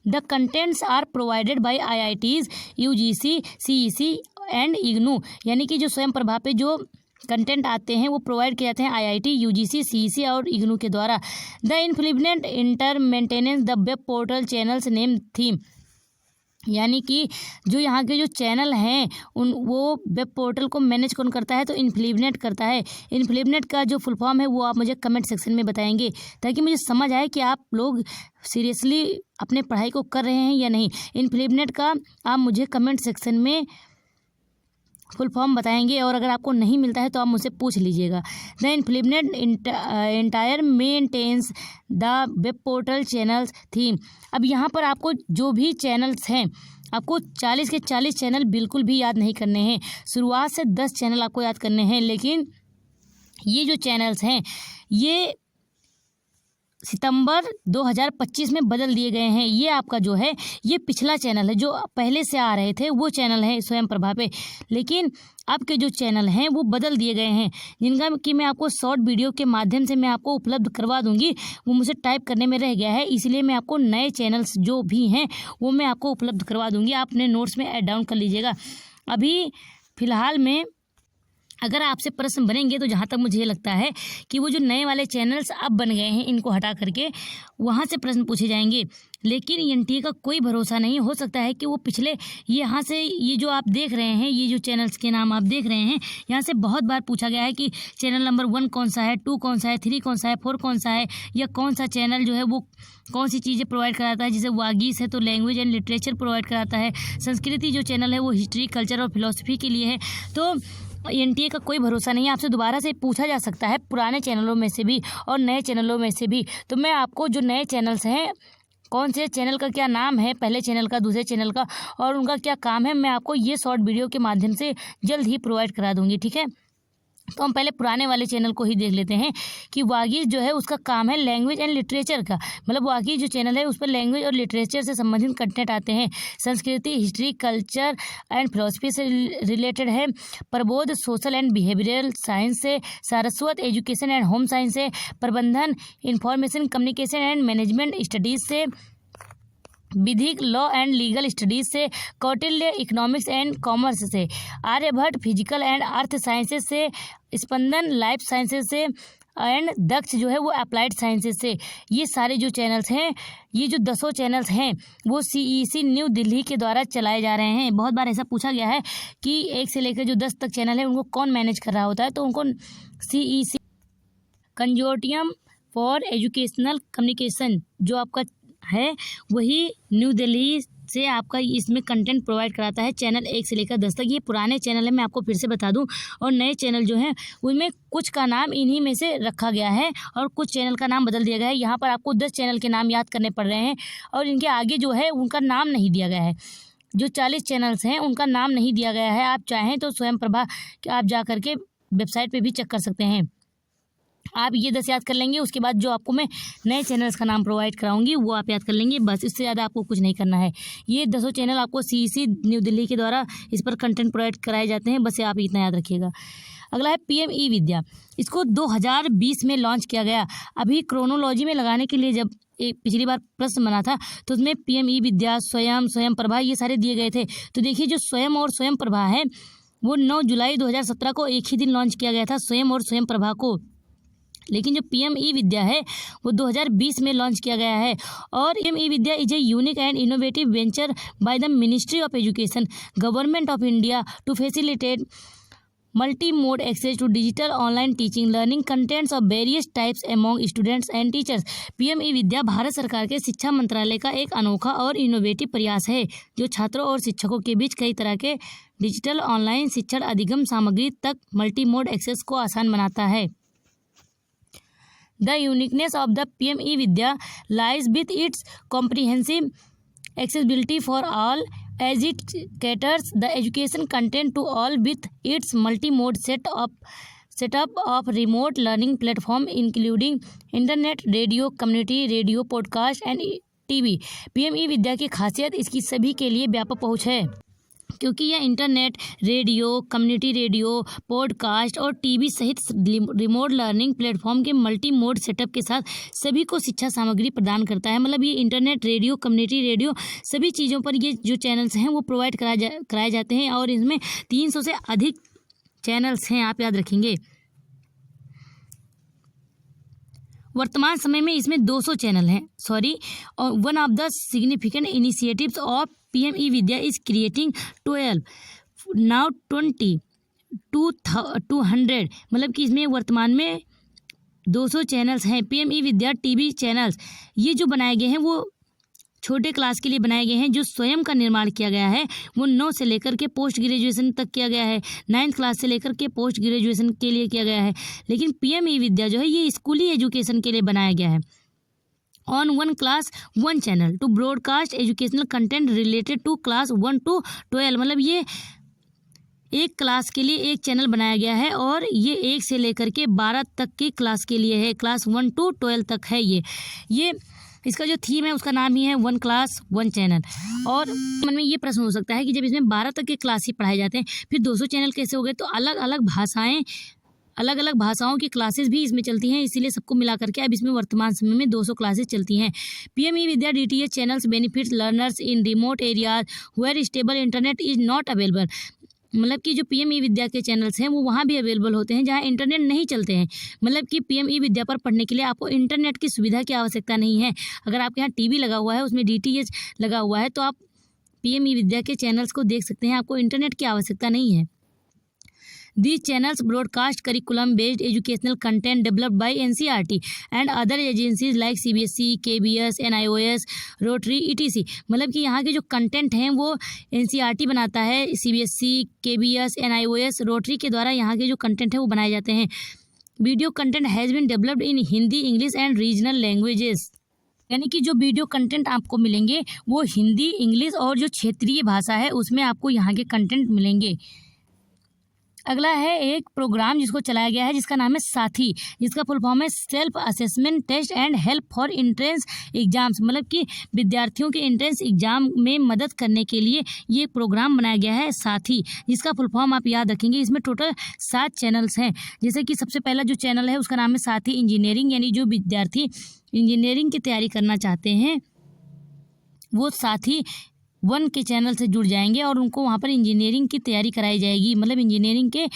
The contents are provided by IITs, UGC, CEC and IGNOU, यानी कि जो स्वयं प्रभा पे जो कंटेंट आते हैं वो प्रोवाइड किए जाते हैं IIT, UGC, CEC और IGNOU के द्वारा। The INFLIBNET inter maintenance the web portal channels name theme, यानी कि जो यहाँ के जो चैनल हैं वो वेब पोर्टल को मैनेज कौन करता है, तो इन्फ्लिबनेट करता है। इन्फ्लिबनेट का जो फुल फॉर्म है वो आप मुझे कमेंट सेक्शन में बताएंगे, ताकि मुझे समझ आए कि आप लोग सीरियसली अपने पढ़ाई को कर रहे हैं या नहीं। इन्फ्लिबनेट का आप मुझे कमेंट सेक्शन में फुल फॉर्म बताएंगे, और अगर आपको नहीं मिलता है तो आप मुझसे पूछ लीजिएगा। The INFLIBNET entire maintains the web portal channels theme. अब यहाँ पर आपको जो भी चैनल्स हैं, आपको 40 के 40 चैनल बिल्कुल भी याद नहीं करने हैं। शुरुआत से 10 चैनल आपको याद करने हैं, लेकिन ये जो चैनल्स हैं ये सितंबर 2025 में बदल दिए गए हैं। ये आपका जो है ये पिछला चैनल है, जो पहले से आ रहे थे वो चैनल है स्वयं प्रभा पे, लेकिन अब के जो चैनल हैं वो बदल दिए गए हैं, जिनका कि मैं आपको शॉर्ट वीडियो के माध्यम से मैं आपको उपलब्ध करवा दूंगी। वो मुझे टाइप करने में रह गया है, इसलिए मैं आपको नए चैनल्स जो भी हैं वो मैं आपको उपलब्ध करवा दूंगी। आप अपने नोट्स में ऐड डाउन कर लीजिएगा। अभी फ़िलहाल में अगर आपसे प्रश्न बनेंगे तो जहाँ तक मुझे लगता है कि वो जो नए वाले चैनल्स अब बन गए हैं इनको हटा करके वहाँ से प्रश्न पूछे जाएंगे, लेकिन एनटीए का कोई भरोसा नहीं। हो सकता है कि वो पिछले यहाँ से ये जो आप देख रहे हैं, ये जो चैनल्स के नाम आप देख रहे हैं, यहाँ से बहुत बार पूछा गया है कि चैनल नंबर 1 कौन सा है, 2 कौन सा है, 3 कौन सा है, 4 कौन सा है, या कौन सा चैनल जो है वो कौन सी चीज़ें प्रोवाइड कराता है। जैसे वागीस है तो लैंग्वेज एंड लिटरेचर प्रोवाइड कराता है, संस्कृति जो चैनल है वो हिस्ट्री, कल्चर और फिलॉसफी के लिए है। तो एनटीए का कोई भरोसा नहीं है, आपसे दोबारा से पूछा जा सकता है पुराने चैनलों में से भी और नए चैनलों में से भी। तो मैं आपको जो नए चैनल्स हैं, कौन से चैनल का क्या नाम है, पहले चैनल का, दूसरे चैनल का, और उनका क्या काम है, मैं आपको ये शॉर्ट वीडियो के माध्यम से जल्द ही प्रोवाइड करा दूंगी। ठीक है, तो हम पहले पुराने वाले चैनल को ही देख लेते हैं कि वागीस जो है उसका काम है लैंग्वेज एंड लिटरेचर का, मतलब वागीस जो चैनल है उस पर लैंग्वेज और लिटरेचर से संबंधित कंटेंट आते हैं। Sanskriti, history, culture and philosophy से रिलेटेड है। Prabodh social and behavioural science से। Saraswat education and home science से। Prabandhan information communication and management studies से। Vidhik law and legal studies से। कौटिल्य इकोनॉमिक्स एंड कॉमर्स से। Aryabhatta physical and earth sciences से। स्पंदन लाइफ साइंसेज से। And Daksh जो है वो अप्लाइड साइंसेज से। ये सारे जो चैनल्स हैं, ये जो 10 चैनल्स हैं वो सीईसी न्यू दिल्ली के द्वारा चलाए जा रहे हैं। बहुत बार ऐसा पूछा गया है कि 1 से लेकर जो 10 तक चैनल है उनको कौन मैनेज कर रहा होता है, तो उनको CEC consortium for educational communication जो आपका है वही न्यू दिल्ली से आपका इसमें कंटेंट प्रोवाइड कराता है, चैनल 1 से लेकर 10 तक। ये पुराने चैनल है, मैं आपको फिर से बता दूं, और नए चैनल जो हैं उनमें कुछ का नाम इन्हीं में से रखा गया है और कुछ चैनल का नाम बदल दिया गया है। यहाँ पर आपको 10 चैनल के नाम याद करने पड़ रहे हैं और इनके आगे जो है उनका नाम नहीं दिया गया है। जो 40 चैनल्स हैं उनका नाम नहीं दिया गया है। आप चाहें तो स्वयं प्रभा आप जा करके वेबसाइट पर भी चेक कर सकते हैं। आप ये 10 याद कर लेंगे, उसके बाद जो आपको मैं नए चैनल्स का नाम प्रोवाइड कराऊंगी वो आप याद कर लेंगे, बस। इससे ज़्यादा आपको कुछ नहीं करना है। ये 10 चैनल आपको सीईसी न्यू दिल्ली के द्वारा इस पर कंटेंट प्रोवाइड कराए जाते हैं, बस आप इतना याद रखिएगा। अगला है पीएम ई विद्या। इसको 2020 में लॉन्च किया गया। अभी क्रोनोलॉजी में लगाने के लिए जब एक पिछली बार प्रश्न बना था तो उसमें पीएम ई विद्या, स्वयं प्रभा ये सारे दिए गए थे। तो देखिए जो स्वयं और स्वयं प्रभा है वो 9 जुलाई 2017 को एक ही दिन लॉन्च किया गया था, स्वयं और स्वयं प्रभा को। लेकिन जो पीएम ई विद्या है वो 2020 में लॉन्च किया गया है। और PM e Vidya is a unique and innovative venture by the Ministry of Education, Government of India to facilitate multi mode access to digital online teaching learning contents of various types among students and teachers. PM e Vidya Bharat सरकार के शिक्षा मंत्रालय का एक अनोखा और innovative प्रयास है जो छात्रों और शिक्षकों के बीच कई तरह के डिजिटल ऑनलाइन शिक्षण अधिगम सामग्री तक मल्टी मोड एक्सेस को आसान बनाता है। The uniqueness of the PM e-Vidya lies with its comprehensive accessibility for all, as it caters the education content to all with its multi-mode setup of remote learning platform including internet, radio, community radio, podcast and TV। PM e-Vidya की खासियत इसकी सभी के लिए व्यापक पहुँच है, क्योंकि यह internet, radio, community radio, podcast और टीवी सहित रिमोट लर्निंग प्लेटफॉर्म के मल्टी मोड सेटअप के साथ सभी को शिक्षा सामग्री प्रदान करता है। मतलब ये इंटरनेट, रेडियो, कम्युनिटी रेडियो सभी चीज़ों पर ये जो चैनल्स हैं वो प्रोवाइड कराए जाते हैं और इसमें 300 से अधिक चैनल्स हैं, आप याद रखेंगे। वर्तमान समय में इसमें 200 चैनल हैं और one of the significant initiatives of PM e Vidya is creating 12 now 20 200, मतलब कि इसमें वर्तमान में 200 चैनल्स हैं। पीएम ई विद्या टीवी चैनल्स ये जो बनाए गए हैं वो छोटे क्लास के लिए बनाए गए हैं। जो स्वयं का निर्माण किया गया है वो 9 से लेकर के पोस्ट ग्रेजुएशन तक किया गया है, 9th क्लास से लेकर के पोस्ट ग्रेजुएशन के लिए किया गया है। लेकिन पीएम ई विद्या जो है ये स्कूली एजुकेशन के लिए बनाया गया है। On 1 class 1 channel to broadcast educational content related to class 1 to 12, मतलब ये एक क्लास के लिए एक चैनल बनाया गया है और ये 1 से लेकर के 12 तक की क्लास के लिए है। क्लास 1 to 12 तक है ये इसका जो थीम है उसका नाम ही है 1 क्लास 1 चैनल। और मन में ये प्रश्न हो सकता है कि जब इसमें 12 तक के क्लास ही पढ़ाए जाते हैं फिर 200 चैनल कैसे हो गए? तो अलग अलग भाषाओं की क्लासेस भी इसमें चलती हैं, इसीलिए सबको मिला करके अब इसमें वर्तमान समय में 200 क्लासेस चलती हैं। PM e Vidya DTH channels benefits learners in remote areas where stable internet is not available, मतलब कि जो पीएम ई विद्या के चैनल्स हैं वो वहाँ भी अवेलेबल होते हैं जहाँ इंटरनेट नहीं चलते हैं। मतलब कि पीएम ई विद्या पर पढ़ने के लिए आपको इंटरनेट की सुविधा की आवश्यकता नहीं है। अगर आपके यहाँ टीवी लगा हुआ है, उसमें डीटीएच लगा हुआ है, तो आप पीएम ई विद्या के चैनल्स को देख सकते हैं, आपको इंटरनेट की आवश्यकता नहीं है। These channels broadcast curriculum-based educational content developed by NCERT and other agencies like CBSE, KBS, NIOS, Rotary, etc. मतलब कि यहाँ के जो कंटेंट हैं वो NCERT बनाता है, CBSE, KBS, NIOS, Rotary के द्वारा यहाँ के जो कंटेंट है वो बनाए जाते हैं। Video content has been developed in Hindi, English and regional languages, यानी कि जो वीडियो कंटेंट आपको मिलेंगे वो हिंदी, इंग्लिश और जो क्षेत्रीय भाषा है उसमें आपको यहाँ के कंटेंट मिलेंगे। अगला है एक प्रोग्राम जिसको चलाया गया है जिसका नाम है साथी, जिसका फुल फॉर्म है self assessment test and help for entrance exams, मतलब कि विद्यार्थियों के एंट्रेंस एग्जाम में मदद करने के लिए ये प्रोग्राम बनाया गया है साथी, जिसका फुल फॉर्म आप याद रखेंगे। इसमें टोटल 7 चैनल्स हैं। जैसे कि सबसे पहला जो चैनल है उसका नाम है साथी इंजीनियरिंग, यानी जो विद्यार्थी इंजीनियरिंग की तैयारी करना चाहते हैं वो साथी 1 के चैनल से जुड़ जाएंगे और उनको वहाँ पर इंजीनियरिंग की तैयारी कराई जाएगी, मतलब इंजीनियरिंग के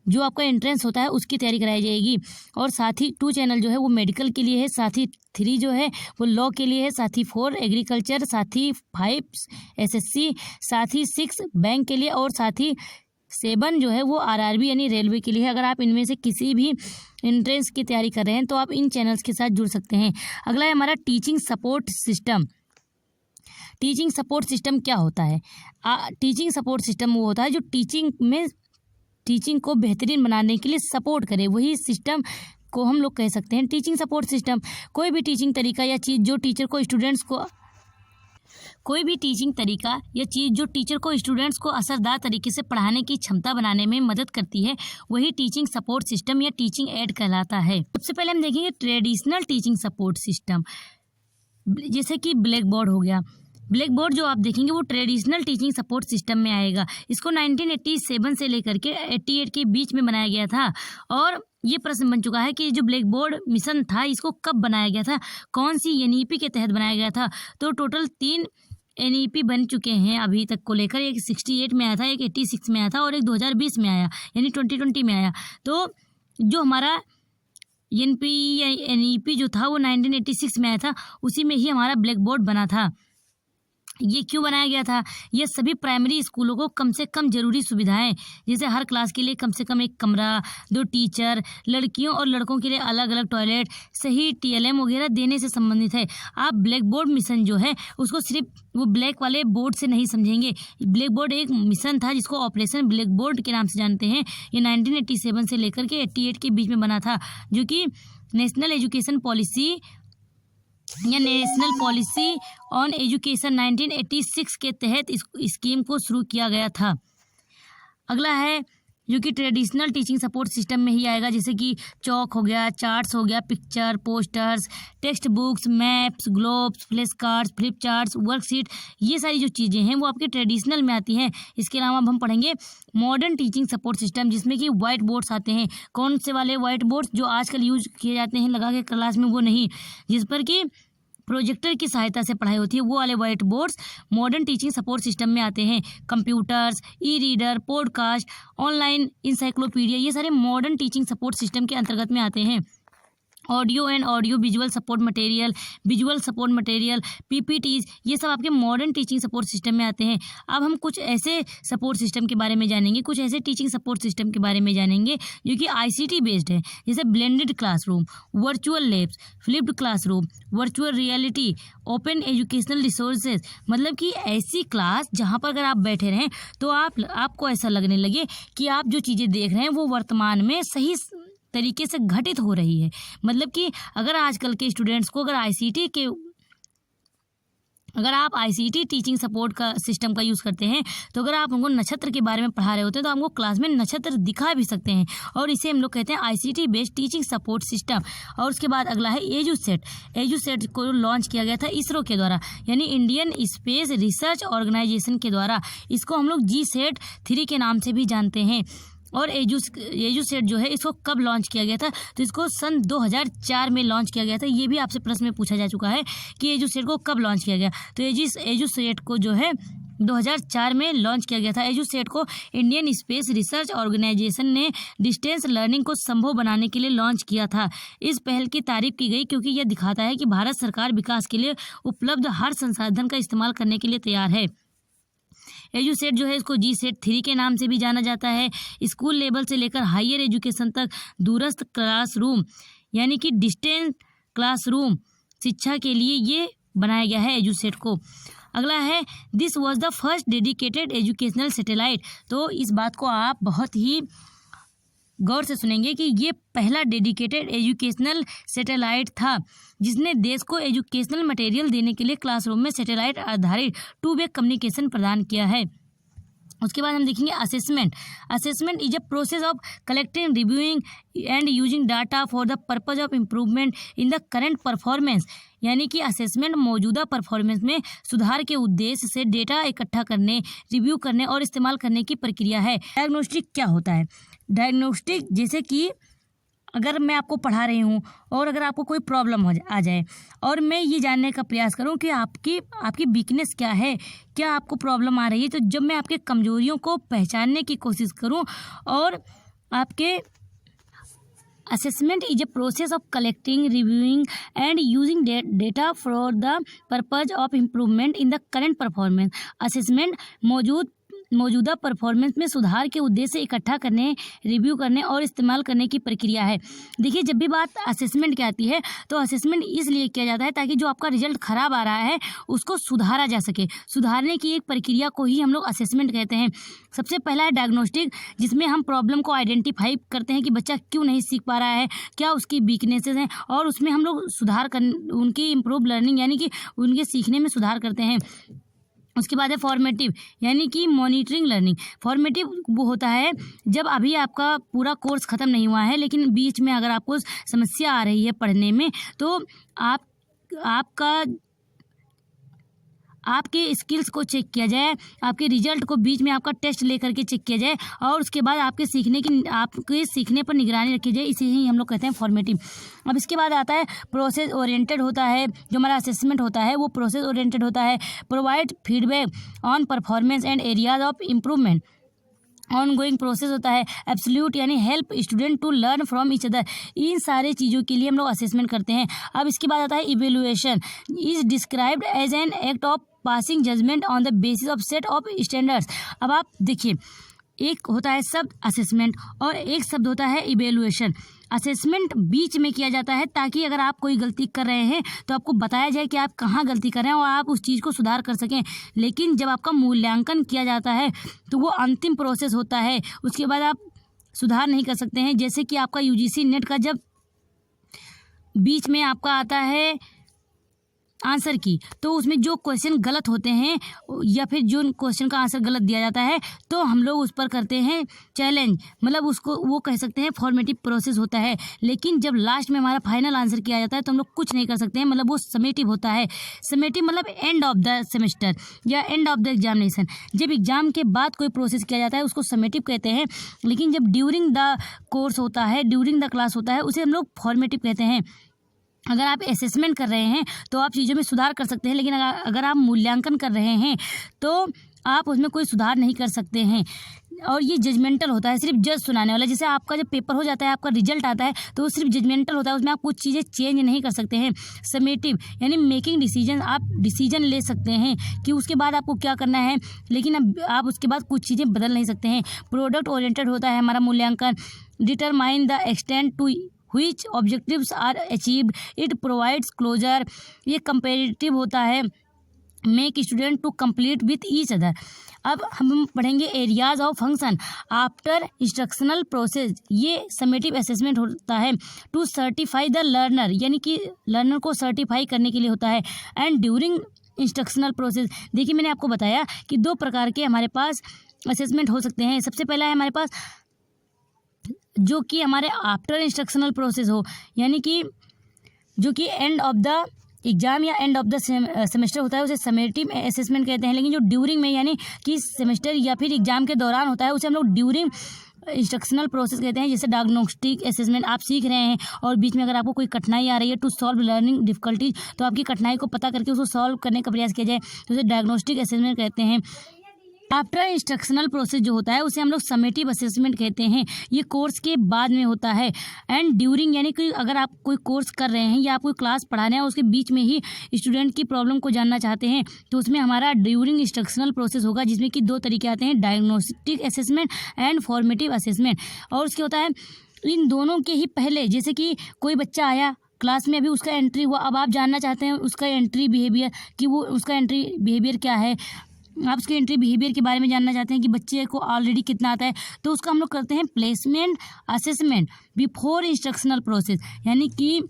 जो आपका एंट्रेंस होता है उसकी तैयारी कराई जाएगी। और साथी 2 चैनल जो है वो मेडिकल के लिए है, साथी 3 जो है वो लॉ के लिए है, साथी 4 एग्रीकल्चर, साथी 5 SSC, साथी 6 बैंक के लिए और साथी 7 जो है वो RRB यानी रेलवे के लिए है। अगर आप इनमें से किसी भी एंट्रेंस की तैयारी कर रहे हैं तो आप इन चैनल्स के साथ जुड़ सकते हैं। अगला है हमारा teaching support system. Teaching support system क्या होता है? टीचिंग सपोर्ट सिस्टम वो होता है जो टीचिंग को बेहतरीन बनाने के लिए सपोर्ट करे, वही सिस्टम को हम लोग कह सकते हैं टीचिंग सपोर्ट सिस्टम। कोई भी टीचिंग तरीका या चीज़ जो टीचर को स्टूडेंट्स को असरदार तरीके से पढ़ाने की क्षमता बनाने में मदद करती है, वही टीचिंग सपोर्ट सिस्टम या टीचिंग एड कहलाता है। सबसे पहले हम देखेंगे ट्रेडिशनल टीचिंग सपोर्ट सिस्टम, जैसे कि ब्लैक बोर्ड हो गया। ब्लैक बोर्ड जो आप देखेंगे वो ट्रेडिशनल टीचिंग सपोर्ट सिस्टम में आएगा। इसको 1987 से लेकर के 88 के बीच में बनाया गया था। और ये प्रश्न बन चुका है कि जो ब्लैक बोर्ड मिशन था इसको कब बनाया गया था, कौन सी NEP के तहत बनाया गया था? तो टोटल 3 NEP बन चुके हैं अभी तक को लेकर। एक 68 में आया था, एक 86 में आया था और एक 2020 में आया, यानी 2020 में आया। तो जो हमारा NEP जो था वो 1986 में आया था, उसी में ही हमारा ब्लैक बोर्ड बना था। ये क्यों बनाया गया था? ये सभी प्राइमरी स्कूलों को कम से कम जरूरी सुविधाएं, जैसे हर क्लास के लिए कम से कम 1 कमरा, 2 टीचर, लड़कियों और लड़कों के लिए अलग अलग टॉयलेट, सही TLM वगैरह देने से संबंधित है। आप ब्लैक बोर्ड मिशन जो है उसको सिर्फ वो ब्लैक वाले बोर्ड से नहीं समझेंगे। ब्लैक बोर्ड एक मिशन था जिसको ऑपरेशन ब्लैक बोर्ड के नाम से जानते हैं। ये 1987 से लेकर के 88 के बीच में बना था, जो कि नेशनल एजुकेशन पॉलिसी या नेशनल पॉलिसी ऑन एजुकेशन 1986 के तहत इस स्कीम को शुरू किया गया था। अगला है जो कि ट्रेडिशनल टीचिंग सपोर्ट सिस्टम में ही आएगा, जैसे कि चौक हो गया, चार्ट्स हो गया, picture, posters, text books, maps, globes, flash cards, flip charts, worksheet, ये सारी जो चीज़ें हैं वो आपके ट्रेडिशनल में आती हैं। इसके अलावा अब हम पढ़ेंगे मॉडर्न टीचिंग सपोर्ट सिस्टम, जिसमें कि वाइट बोर्ड्स आते हैं। कौन से वाले वाइट बोर्ड्स? जो आजकल यूज किए जाते हैं लगा के क्लास में, वो नहीं, जिस पर कि प्रोजेक्टर की सहायता से पढ़ाई होती है, वो वाले white boards modern teaching support system में आते हैं। Computers, reader, podcast, online encyclopedia, ये सारे मॉडर्न टीचिंग सपोर्ट सिस्टम के अंतर्गत में आते हैं। Audio and audio visual support material, PPTs, ये सब आपके मॉडर्न टीचिंग सपोर्ट सिस्टम में आते हैं। अब हम कुछ ऐसे सपोर्ट सिस्टम के बारे में जानेंगे, कुछ ऐसे टीचिंग सपोर्ट सिस्टम के बारे में जानेंगे जो कि आईसीटी बेस्ड है, जैसे blended classroom, virtual labs, flipped classroom, virtual reality, open educational resources. मतलब कि ऐसी क्लास जहाँ पर अगर आप बैठे रहें तो आपको ऐसा लगने लगे कि आप जो चीज़ें देख रहे हैं वो वर्तमान में सही तरीके से घटित हो रही है। मतलब कि अगर आजकल के स्टूडेंट्स को अगर आप आईसीटी टीचिंग सपोर्ट का सिस्टम का यूज़ करते हैं तो अगर आप उनको नक्षत्र के बारे में पढ़ा रहे होते हैं तो आपको क्लास में नक्षत्र दिखा भी सकते हैं, और इसे हम लोग कहते हैं ICT based teaching support system. और उसके बाद अगला है एजुसेट को लॉन्च किया गया था इसरो के द्वारा, यानी इंडियन स्पेस रिसर्च ऑर्गेनाइजेशन के द्वारा। इसको हम लोग GSAT 3 के नाम से भी जानते हैं। और एजुसेट जो है इसको कब लॉन्च किया गया था, तो इसको सन 2004 में लॉन्च किया गया था। ये भी आपसे प्रश्न में पूछा जा चुका है कि एजुसेट को कब लॉन्च किया गया, तो एजुसेट को जो है 2004 में लॉन्च किया गया था। एजुसेट को इंडियन स्पेस रिसर्च ऑर्गेनाइजेशन ने डिस्टेंस लर्निंग को संभव बनाने के लिए लॉन्च किया था। इस पहल की तारीफ की गई क्योंकि यह दिखाता है कि भारत सरकार विकास के लिए उपलब्ध हर संसाधन का इस्तेमाल करने के लिए तैयार है। एजुसेट जो है इसको GSAT 3 के नाम से भी जाना जाता है। स्कूल लेवल से लेकर हायर एजुकेशन तक दूरस्थ क्लासरूम यानी कि डिस्टेंस क्लासरूम शिक्षा के लिए ये बनाया गया है एजुसेट को। अगला है this was the first dedicated educational satellite. तो इस बात को आप बहुत ही गौर से सुनेंगे कि ये पहला डेडिकेटेड एजुकेशनल सैटेलाइट था जिसने देश को एजुकेशनल मटेरियल देने के लिए क्लासरूम में सैटेलाइट आधारित 2-वे कम्युनिकेशन प्रदान किया है। उसके बाद हम देखेंगे assessment is a process of collecting, reviewing and using data for the purpose of improvement in the current performance. यानी कि असेसमेंट मौजूदा परफॉर्मेंस में सुधार के उद्देश्य से डेटा इकट्ठा करने, रिव्यू करने और इस्तेमाल करने की प्रक्रिया है। डायग्नोस्टिक क्या होता है? डायग्नोस्टिक जैसे कि अगर मैं आपको पढ़ा रही हूँ और अगर आपको कोई प्रॉब्लम आ जाए और मैं ये जानने का प्रयास करूँ कि आपकी वीकनेस क्या है, क्या आपको प्रॉब्लम आ रही है, तो जब मैं आपके कमजोरियों को पहचानने की कोशिश करूँ और आपके assessment is a process of collecting, reviewing and using data for the purpose of improvement in the current performance. Assessment मौजूदा परफॉर्मेंस में सुधार के उद्देश्य से इकट्ठा करने, रिव्यू करने और इस्तेमाल करने की प्रक्रिया है। देखिए, जब भी बात असेसमेंट की आती है तो असेसमेंट इसलिए किया जाता है ताकि जो आपका रिजल्ट खराब आ रहा है उसको सुधारा जा सके। सुधारने की एक प्रक्रिया को ही हम लोग असेसमेंट कहते हैं। सबसे पहला है डायग्नोस्टिक, जिसमें हम प्रॉब्लम को आइडेंटिफाई करते हैं कि बच्चा क्यों नहीं सीख पा रहा है, क्या उसकी वीकनेसेस हैं, और उसमें हम लोग उनकी इम्प्रूव लर्निंग यानी कि उनके सीखने में सुधार करते हैं। उसके बाद है फॉर्मेटिव यानी कि मॉनिटरिंग लर्निंग। फॉर्मेटिव वो होता है जब अभी आपका पूरा कोर्स ख़त्म नहीं हुआ है लेकिन बीच में अगर आपको समस्या आ रही है पढ़ने में तो आपके स्किल्स को चेक किया जाए, आपके रिजल्ट को बीच में आपका टेस्ट लेकर के चेक किया जाए और उसके बाद आपके सीखने पर निगरानी रखी जाए। इसे ही हम लोग कहते हैं फॉर्मेटिव। अब इसके बाद आता है प्रोसेस ओरिएंटेड होता है। जो हमारा असेसमेंट होता है वो प्रोसेस ओरिएंटेड होता है। Provide feedback on performance and areas of improvement. Ongoing process होता है। एब्सोल्यूट यानी help student to learn from each other. इन सारे चीज़ों के लिए हम लोग असेसमेंट करते हैं। अब इसके बाद आता है evaluation is described as an act of passing judgement on the basis of set of standards. अब आप देखिए, एक होता है शब्द असेसमेंट और एक शब्द होता है इवेल्युएशन। असेसमेंट बीच में किया जाता है ताकि अगर आप कोई गलती कर रहे हैं तो आपको बताया जाए कि आप कहाँ गलती कर रहे हैं और आप उस चीज़ को सुधार कर सकें। लेकिन जब आपका मूल्यांकन किया जाता है तो वो अंतिम प्रोसेस होता है, उसके बाद आप सुधार नहीं कर सकते हैं। जैसे कि आपका UGC नेट का जब बीच में आपका आता है आंसर की, तो उसमें जो क्वेश्चन गलत होते हैं या फिर जो क्वेश्चन का आंसर गलत दिया जाता है तो हम लोग उस पर करते हैं चैलेंज, मतलब उसको वो कह सकते हैं फॉर्मेटिव प्रोसेस होता है। लेकिन जब लास्ट में हमारा फाइनल आंसर किया जाता है तो हम लोग कुछ नहीं कर सकते हैं, मतलब वो समेटिव होता है। समेटिव मतलब एंड ऑफ द सेमेस्टर या एंड ऑफ द एग्जामिनेशन। जब एग्जाम के बाद कोई प्रोसेस किया जाता है उसको समेटिव कहते हैं, लेकिन जब ड्यूरिंग द कोर्स होता है, ड्यूरिंग द क्लास होता है, उसे हम लोग फॉर्मेटिव कहते हैं। अगर आप असेसमेंट कर रहे हैं तो आप चीज़ों में सुधार कर सकते हैं, लेकिन अगर आप मूल्यांकन कर रहे हैं तो आप उसमें कोई सुधार नहीं कर सकते हैं। और ये जजमेंटल होता है, सिर्फ जज सुनाने वाला। जैसे आपका जब पेपर हो जाता है, आपका रिजल्ट आता है, तो वो सिर्फ जजमेंटल होता है, उसमें आप कुछ चीज़ें चेंज नहीं कर सकते हैं। समेटिव यानी मेकिंग डिसीजन, आप डिसीजन ले सकते हैं कि उसके बाद आपको क्या करना है, लेकिन अब आप उसके बाद कुछ चीज़ें बदल नहीं सकते हैं। प्रोडक्ट ओरिएंटेड होता है हमारा मूल्यांकन। Determine the extent to which objectives are achieved, it provides closure। ये कंपेरेटिव होता है, make student to complete with each other. अब हम पढ़ेंगे areas of function after instructional process. ये समेटिव असेसमेंट होता है टू सर्टिफाई द लर्नर, यानी कि लर्नर को सर्टिफाई करने के लिए होता है। एंड ड्यूरिंग इंस्ट्रक्शनल प्रोसेस, देखिए मैंने आपको बताया कि 2 प्रकार के हमारे पास असेसमेंट हो सकते हैं। सबसे पहला है हमारे पास जो कि हमारे आफ्टर इंस्ट्रक्शनल प्रोसेस हो, यानी कि जो कि एंड ऑफ द एग्जाम या एंड ऑफ द सेमेस्टर होता है, उसे समेटिव असेसमेंट कहते हैं। लेकिन जो ड्यूरिंग में यानी कि सेमेस्टर या फिर एग्जाम के दौरान होता है, उसे हम लोग ड्यूरिंग इंस्ट्रक्शनल प्रोसेस कहते हैं। जैसे डायग्नोस्टिक असेसमेंट, आप सीख रहे हैं और बीच में अगर आपको कोई कठिनाई आ रही है, टू सॉल्व लर्निंग डिफिकल्टीज, तो आपकी कठिनाई को पता करके उसको सॉल्व करने का प्रयास किया जाए, तो उसे डायग्नोस्टिक असेसमेंट कहते हैं। आफ्टर इंस्ट्रक्शनल प्रोसेस जो होता है उसे हम लोग समेटिव असेसमेंट कहते हैं। ये कोर्स के बाद में होता है। एंड ड्यूरिंग यानी कि अगर आप कोई कोर्स कर रहे हैं या आप कोई क्लास पढ़ा रहे हैं, उसके बीच में ही स्टूडेंट की प्रॉब्लम को जानना चाहते हैं, तो उसमें हमारा ड्यूरिंग इंस्ट्रक्शनल प्रोसेस होगा, जिसमें कि 2 तरीके आते हैं, diagnostic assessment and formative assessment. और उसके होता है इन दोनों के ही पहले, जैसे कि कोई बच्चा आया क्लास में, अभी उसका एंट्री हुआ, अब आप जानना चाहते हैं उसका एंट्री बिहेवियर, कि वो उसका एंट्री बिहेवियर क्या है, आप उसके एंट्री बिहेवियर के बारे में जानना चाहते हैं कि बच्चे को ऑलरेडी कितना आता है, तो उसका हम लोग करते हैं placement assessment before instructional process. यानी कि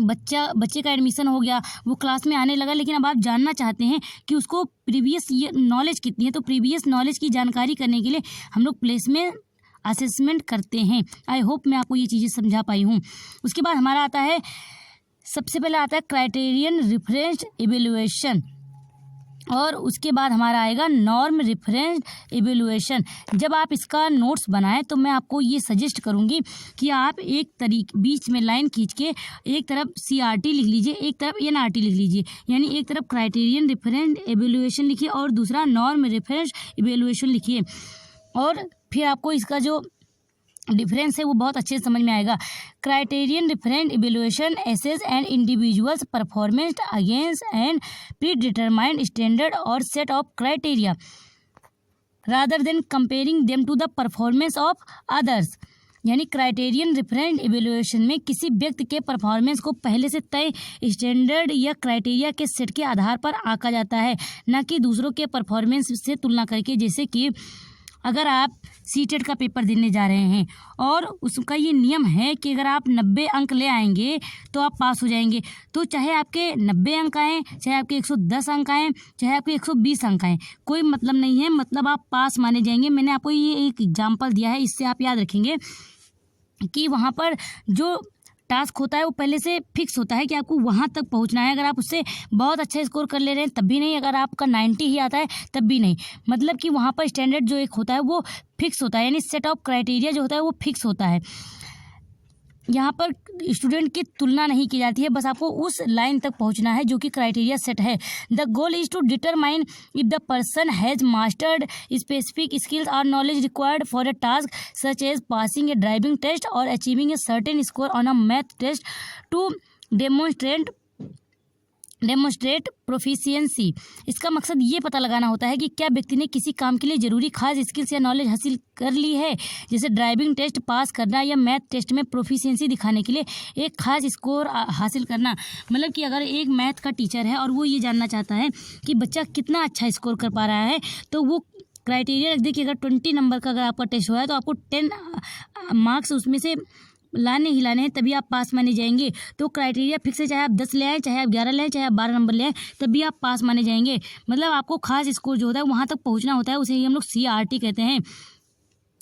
बच्चे का एडमिशन हो गया, वो क्लास में आने लगा, लेकिन अब आप जानना चाहते हैं कि उसको प्रीवियस नॉलेज कितनी है, तो प्रीवियस नॉलेज की जानकारी करने के लिए हम लोग प्लेसमेंट असेसमेंट करते हैं। आई होप मैं आपको ये चीज़ें समझा पाई हूँ। उसके बाद हमारा आता है, सबसे पहले आता है क्राइटेरियन रिफरेंस इवेल्युएशन, और उसके बाद हमारा आएगा नॉर्म रिफरेंस इवेल्युएशन। जब आप इसका नोट्स बनाएं तो मैं आपको ये सजेस्ट करूँगी कि आप बीच में लाइन खींच के एक तरफ CRT लिख लीजिए, एक तरफ NRT लिख लीजिए। यानी एक तरफ क्राइटेरियन रिफरेंस इवेल्युएशन लिखिए और दूसरा नॉर्म रिफरेंस इवेल्युएशन लिखिए, और फिर आपको इसका जो डिफरेंस है वो बहुत अच्छे से समझ में आएगा। Criterion different evaluation assess and individuals performance against and predetermined standard और set of criteria rather than comparing them to the performance of others. यानी क्राइटेरियन डिफरेंट इवेल्युएशन में किसी व्यक्ति के परफॉर्मेंस को पहले से तय स्टैंडर्ड या क्राइटेरिया के सेट के आधार पर आंका जाता है, न कि दूसरों के परफॉर्मेंस से तुलना करके। जैसे कि अगर आप सीटेट का पेपर देने जा रहे हैं और उसका ये नियम है कि अगर आप 90 अंक ले आएंगे तो आप पास हो जाएंगे, तो चाहे आपके 90 अंक आएँ, चाहे आपके 110 अंक आएँ, चाहे आपके 120 अंक आएँ, कोई मतलब नहीं है, मतलब आप पास माने जाएंगे। मैंने आपको ये एक एग्जाम्पल दिया है, इससे आप याद रखेंगे कि वहाँ पर जो टास्क होता है वो पहले से फिक्स होता है कि आपको वहाँ तक पहुँचना है। अगर आप उससे बहुत अच्छा स्कोर कर ले रहे हैं तब भी नहीं, अगर आपका 90 ही आता है तब भी नहीं। मतलब कि वहाँ पर स्टैंडर्ड जो एक होता है वो फिक्स होता है, यानी सेट ऑफ क्राइटेरिया जो होता है वो फिक्स होता है। यहाँ पर स्टूडेंट की तुलना नहीं की जाती है, बस आपको उस लाइन तक पहुँचना है जो कि क्राइटेरिया सेट है। The goal is to determine if the person has mastered specific skills और knowledge required for a task such as passing a driving test और achieving a certain score on a math test to demonstrate proficiency. इसका मकसद ये पता लगाना होता है कि क्या व्यक्ति ने किसी काम के लिए ज़रूरी खास स्किल्स या नॉलेज हासिल कर ली है, जैसे ड्राइविंग टेस्ट पास करना या मैथ टेस्ट में प्रोफिशिएंसी दिखाने के लिए एक खास स्कोर हासिल करना। मतलब कि अगर एक मैथ का टीचर है और वो ये जानना चाहता है कि बच्चा कितना अच्छा स्कोर कर पा रहा है, तो वो क्राइटेरिया रख दे कि अगर 20 नंबर का अगर आपका टेस्ट हुआ है तो आपको 10 मार्क्स उसमें से लाने ही लाने हैं, तभी आप पास माने जाएंगे। तो क्राइटेरिया फिक्स है, चाहे आप 10 ले आए, चाहे आप 11 ले आए, चाहे आप 12 नंबर ले आए, तभी आप पास माने जाएंगे। मतलब आपको खास स्कोर जो होता है वहाँ तक पहुँचना होता है, उसे ही हम लोग CRT कहते हैं।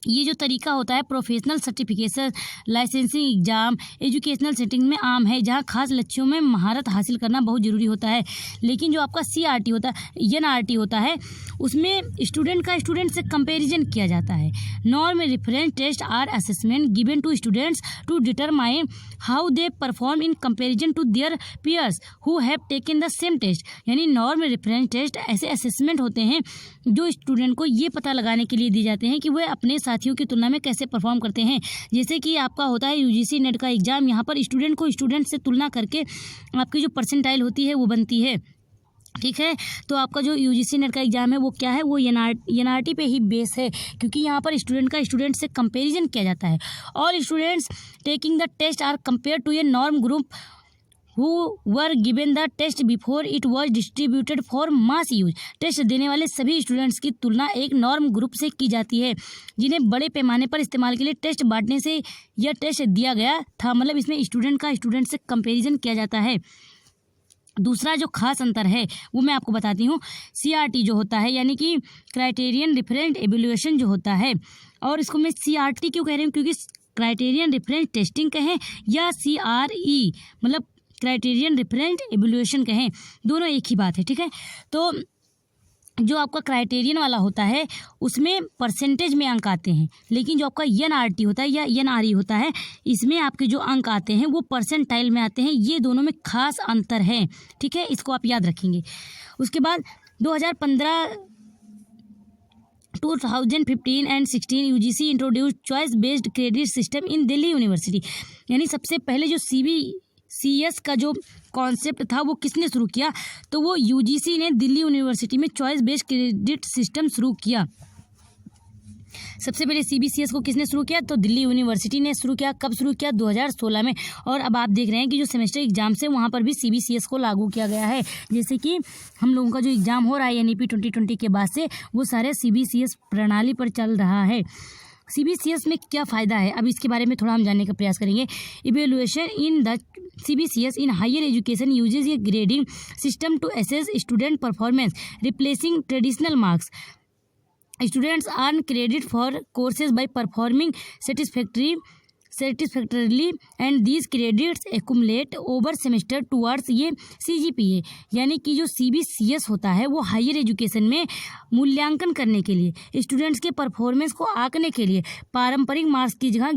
ये जो तरीका होता है professional certification, licensing exam, educational setting में आम है, जहाँ खास लक्ष्यों में महारत हासिल करना बहुत ज़रूरी होता है। लेकिन जो आपका CRT होता है, NRT होता है, उसमें स्टूडेंट का स्टूडेंट से कंपैरिजन किया जाता है। Norm reference test are assessment given to students to determine how they perform in comparison to their peers who have taken the same test. यानी नॉर्म रेफरेंस टेस्ट ऐसे असेसमेंट होते हैं जो स्टूडेंट को ये पता लगाने के लिए दिए जाते हैं कि वह अपने साथियों की तुलना में कैसे परफॉर्म करते हैं। जैसे कि आपका होता है UGC नेट का एग्ज़ाम, यहाँ पर स्टूडेंट को स्टूडेंट से तुलना करके आपकी जो परसेंटाइल होती है वो बनती है। ठीक है, तो आपका जो UGC नेट का एग्ज़ाम है वो क्या है, वो NRT पे ही बेस है, क्योंकि यहाँ पर स्टूडेंट का स्टूडेंट से कंपेरिजन किया जाता है। All students taking the test are compare to a norm group who were given the test before it was distributed for mass use। Test देने वाले सभी स्टूडेंट्स की तुलना एक नॉर्म ग्रुप से की जाती है जिन्हें बड़े पैमाने पर इस्तेमाल के लिए टेस्ट बांटने से यह टेस्ट दिया गया था। मतलब इसमें स्टूडेंट का स्टूडेंट से कंपैरिजन किया जाता है। दूसरा जो खास अंतर है वो मैं आपको बताती हूँ। CRT जो होता है यानी कि क्राइटेरियन रिफरेंस एवेल्युएशन जो होता है, और इसको मैं CRT क्यों कह रही हूँ, क्योंकि क्राइटेरियन रिफरेंस टेस्टिंग कहें या CRE मतलब क्राइटेरियन रेफरेंस एवेल्युएशन कहें, दोनों एक ही बात है। ठीक है, तो जो आपका क्राइटेरियन वाला होता है उसमें परसेंटेज में अंक आते हैं, लेकिन जो आपका NRT होता है या NRE होता है इसमें आपके जो अंक आते हैं वो परसेंटाइल में आते हैं। ये दोनों में खास अंतर है। ठीक है, इसको आप याद रखेंगे। उसके बाद 2015 2015 and 16 UGC introduce choice based credit system in Delhi university. यानी सबसे पहले जो CBCS का जो कॉन्सेप्ट था वो किसने शुरू किया, तो वो UGC ने दिल्ली यूनिवर्सिटी में चॉइस बेस्ड क्रेडिट सिस्टम शुरू किया। सबसे पहले CBCS को किसने शुरू किया, तो दिल्ली यूनिवर्सिटी ने शुरू किया। कब शुरू किया, 2016 में। और अब आप देख रहे हैं कि जो सेमेस्टर एग्जाम है वहाँ पर भी CBCS को लागू किया गया है। जैसे कि हम लोगों का जो एग्ज़ाम हो रहा है NEP 2020 के बाद से वो सारे CBCS प्रणाली पर चल रहा है। CBCS में क्या फ़ायदा है, अब इसके बारे में थोड़ा हम जानने का प्रयास करेंगे। Evaluation in the CBCS in higher education uses a grading system to assess student performance, replacing traditional marks. Students earn credit for courses by performing satisfactorily and these credits accumulate over semester towards ये CGPA। यानी कि जो CBCS होता है वो higher education में मूल्यांकन करने के लिए, स्टूडेंट्स के परफॉर्मेंस को आंकने के लिए पारंपरिक मार्क्स की जगह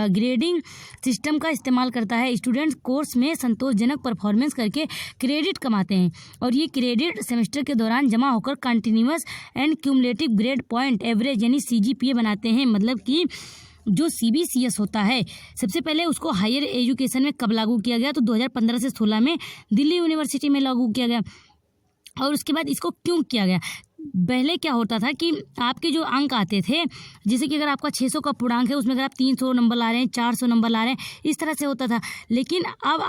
ग्रेडिंग सिस्टम का इस्तेमाल करता है। स्टूडेंट्स कोर्स में संतोषजनक परफॉर्मेंस करके क्रेडिट कमाते हैं और ये क्रेडिट सेमेस्टर के दौरान जमा होकर continuous and cumulative grade point average यानी CGPA बनाते हैं। मतलब कि जो CBCS होता है सबसे पहले उसको हायर एजुकेशन में कब लागू किया गया, तो 2015 से 16 में दिल्ली यूनिवर्सिटी में लागू किया गया। और उसके बाद इसको क्यों किया गया, पहले क्या होता था कि आपके जो अंक आते थे, जैसे कि अगर आपका 600 का पूर्णांक है उसमें अगर आप 300 नंबर ला रहे हैं, 400 नंबर ला रहे हैं, इस तरह से होता था। लेकिन अब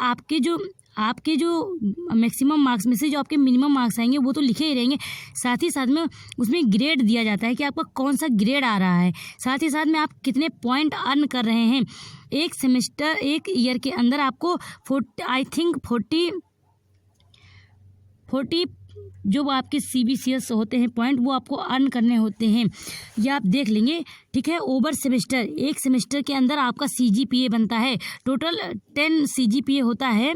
आपके जो मैक्सिमम मार्क्स में से जो आपके मिनिमम मार्क्स आएंगे वो तो लिखे ही रहेंगे, साथ ही साथ में उसमें ग्रेड दिया जाता है कि आपका कौन सा ग्रेड आ रहा है, साथ ही साथ में आप कितने पॉइंट अर्न कर रहे हैं। एक सेमेस्टर एक ईयर के अंदर आपको 40 जो आपके CBCS होते हैं पॉइंट वो आपको अर्न करने होते हैं, ये आप देख लेंगे। ठीक है, ओवर सेमेस्टर एक सेमेस्टर के अंदर आपका CGPA बनता है। टोटल 10 CGPA होता है,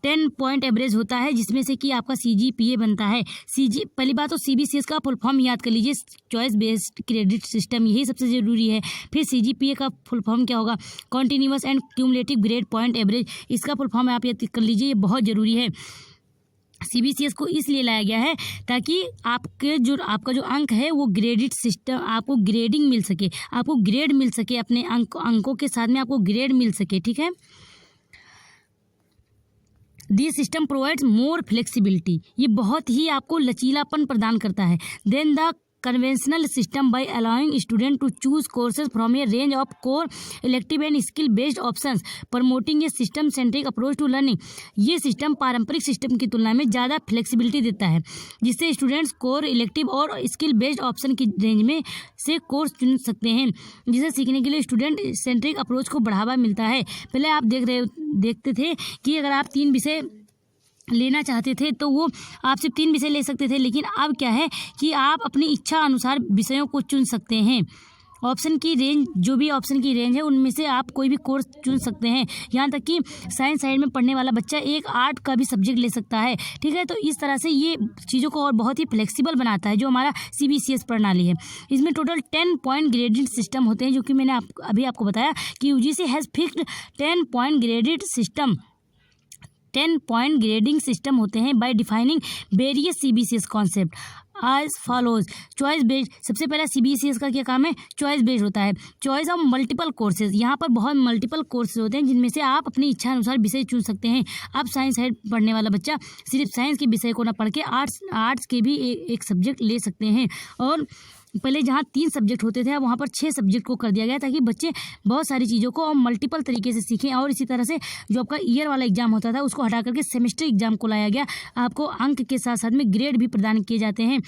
10 पॉइंट एवरेज होता है, जिसमें से कि आपका CGPA बनता है। पहली बात तो CBCS का फुल फॉर्म याद कर लीजिए, चॉइस बेस्ड क्रेडिट सिस्टम, यही सबसे ज़रूरी है। फिर CGPA का फुल फॉर्म क्या होगा, continuous and cumulative grade point average, इसका फुल फॉर्म आप याद कर लीजिए, ये बहुत ज़रूरी है। CBCS को इसलिए लाया गया है ताकि आपका जो अंक है वो ग्रेडिट सिस्टम, आपको ग्रेडिंग मिल सके, आपको ग्रेड मिल सके, अपने अंकों के साथ में आपको ग्रेड मिल सके। ठीक है, this system provides more flexibility, ये बहुत ही आपको लचीलापन प्रदान करता है। Then the conventional system by allowing student to choose courses from a range of core elective and skill based options, promoting a system centric approach to learning. ये system पारंपरिक सिस्टम की तुलना में ज़्यादा फ्लेक्सिबिलिटी देता है, जिससे स्टूडेंट्स कोर इलेक्टिव और स्किल बेस्ड ऑप्शन की रेंज में से कोर्स चुन सकते हैं, जिसे सीखने के लिए स्टूडेंट सेंट्रिक अप्रोच को बढ़ावा मिलता है। पहले आप देखते थे कि अगर आप 3 विषय लेना चाहते थे तो वो आप सिर्फ 3 विषय ले सकते थे, लेकिन अब क्या है कि आप अपनी इच्छा अनुसार विषयों को चुन सकते हैं। ऑप्शन की रेंज, जो भी ऑप्शन की रेंज है उनमें से आप कोई भी कोर्स चुन सकते हैं। यहाँ तक कि साइंस साइड में पढ़ने वाला बच्चा एक आर्ट का भी सब्जेक्ट ले सकता है। ठीक है, तो इस तरह से ये चीज़ों को और बहुत ही फ्लेक्सिबल बनाता है जो हमारा CBCS प्रणाली है। इसमें टोटल 10 पॉइंट ग्रेडिंग सिस्टम होते हैं, जो कि मैंने अभी आपको बताया कि UGC has fixed 10 point graded system. 10 point grading system होते हैं bye defining various CBCS concept आज फॉलोज। चॉइस बेस्ड, सबसे पहला CBCS का क्या काम है, चॉइस बेस्ड होता है। चॉइस ऑफ मल्टीपल कोर्सेज, यहाँ पर बहुत मल्टीपल कोर्सेज होते हैं जिनमें से आप अपनी इच्छा अनुसार विषय चुन सकते हैं। आप साइंस साइड पढ़ने वाला बच्चा सिर्फ साइंस के विषय को ना पढ़ के आर्ट्स के भी एक सब्जेक्ट ले सकते हैं। और पहले जहाँ 3 सब्जेक्ट होते थे अब वहाँ पर 6 सब्जेक्ट को कर दिया गया, ताकि बच्चे बहुत सारी चीज़ों को और मल्टीपल तरीके से सीखें। और इसी तरह से जो आपका ईयर वाला एग्जाम होता था उसको हटा करके सेमेस्टर एग्जाम को लाया गया। आपको अंक के साथ साथ में ग्रेड भी प्रदान किए जाते हैं,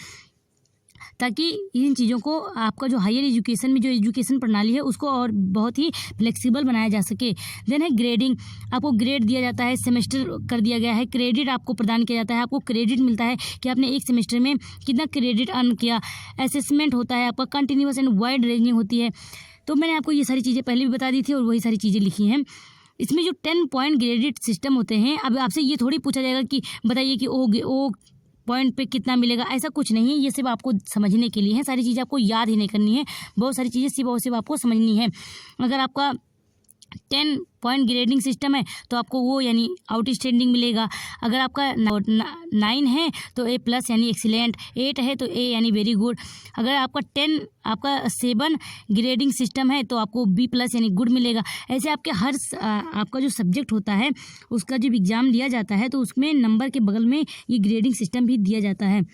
ताकि इन चीज़ों को आपका जो हायर एजुकेशन में जो एजुकेशन प्रणाली है उसको और बहुत ही फ्लेक्सिबल बनाया जा सके। देन है ग्रेडिंग, आपको ग्रेड दिया जाता है, सेमेस्टर कर दिया गया है, क्रेडिट आपको प्रदान किया जाता है। आपको क्रेडिट मिलता है कि आपने एक सेमेस्टर में कितना क्रेडिट अर्न किया। असेसमेंट होता है आपका, कंटिन्यूअस एंड वाइड रेंजिंग होती है। तो मैंने आपको ये सारी चीज़ें पहले भी बता दी थी और वही सारी चीज़ें लिखी हैं। इसमें जो 10 पॉइंट ग्रेडिट सिस्टम होते हैं, अब आपसे ये थोड़ी पूछा जाएगा कि बताइए कि ओ पॉइंट पे कितना मिलेगा, ऐसा कुछ नहीं है। ये सिर्फ आपको समझने के लिए है, सारी चीज़ें आपको याद ही नहीं करनी है, बहुत सारी चीज़ें सिर्फ और सिर्फ आपको समझनी है। अगर आपका 10 पॉइंट ग्रेडिंग सिस्टम है तो आपको वो यानी आउटस्टैंडिंग मिलेगा। अगर आपका 9 है तो A+ यानी एक्सीलेंट, 8 है तो A यानी वेरी गुड। अगर आपका 7 ग्रेडिंग सिस्टम है तो आपको B+ यानी गुड मिलेगा। ऐसे आपके आपका जो सब्जेक्ट होता है उसका जब एग्ज़ाम लिया जाता है तो उसमें नंबर के बगल में ये ग्रेडिंग सिस्टम भी दिया जाता है।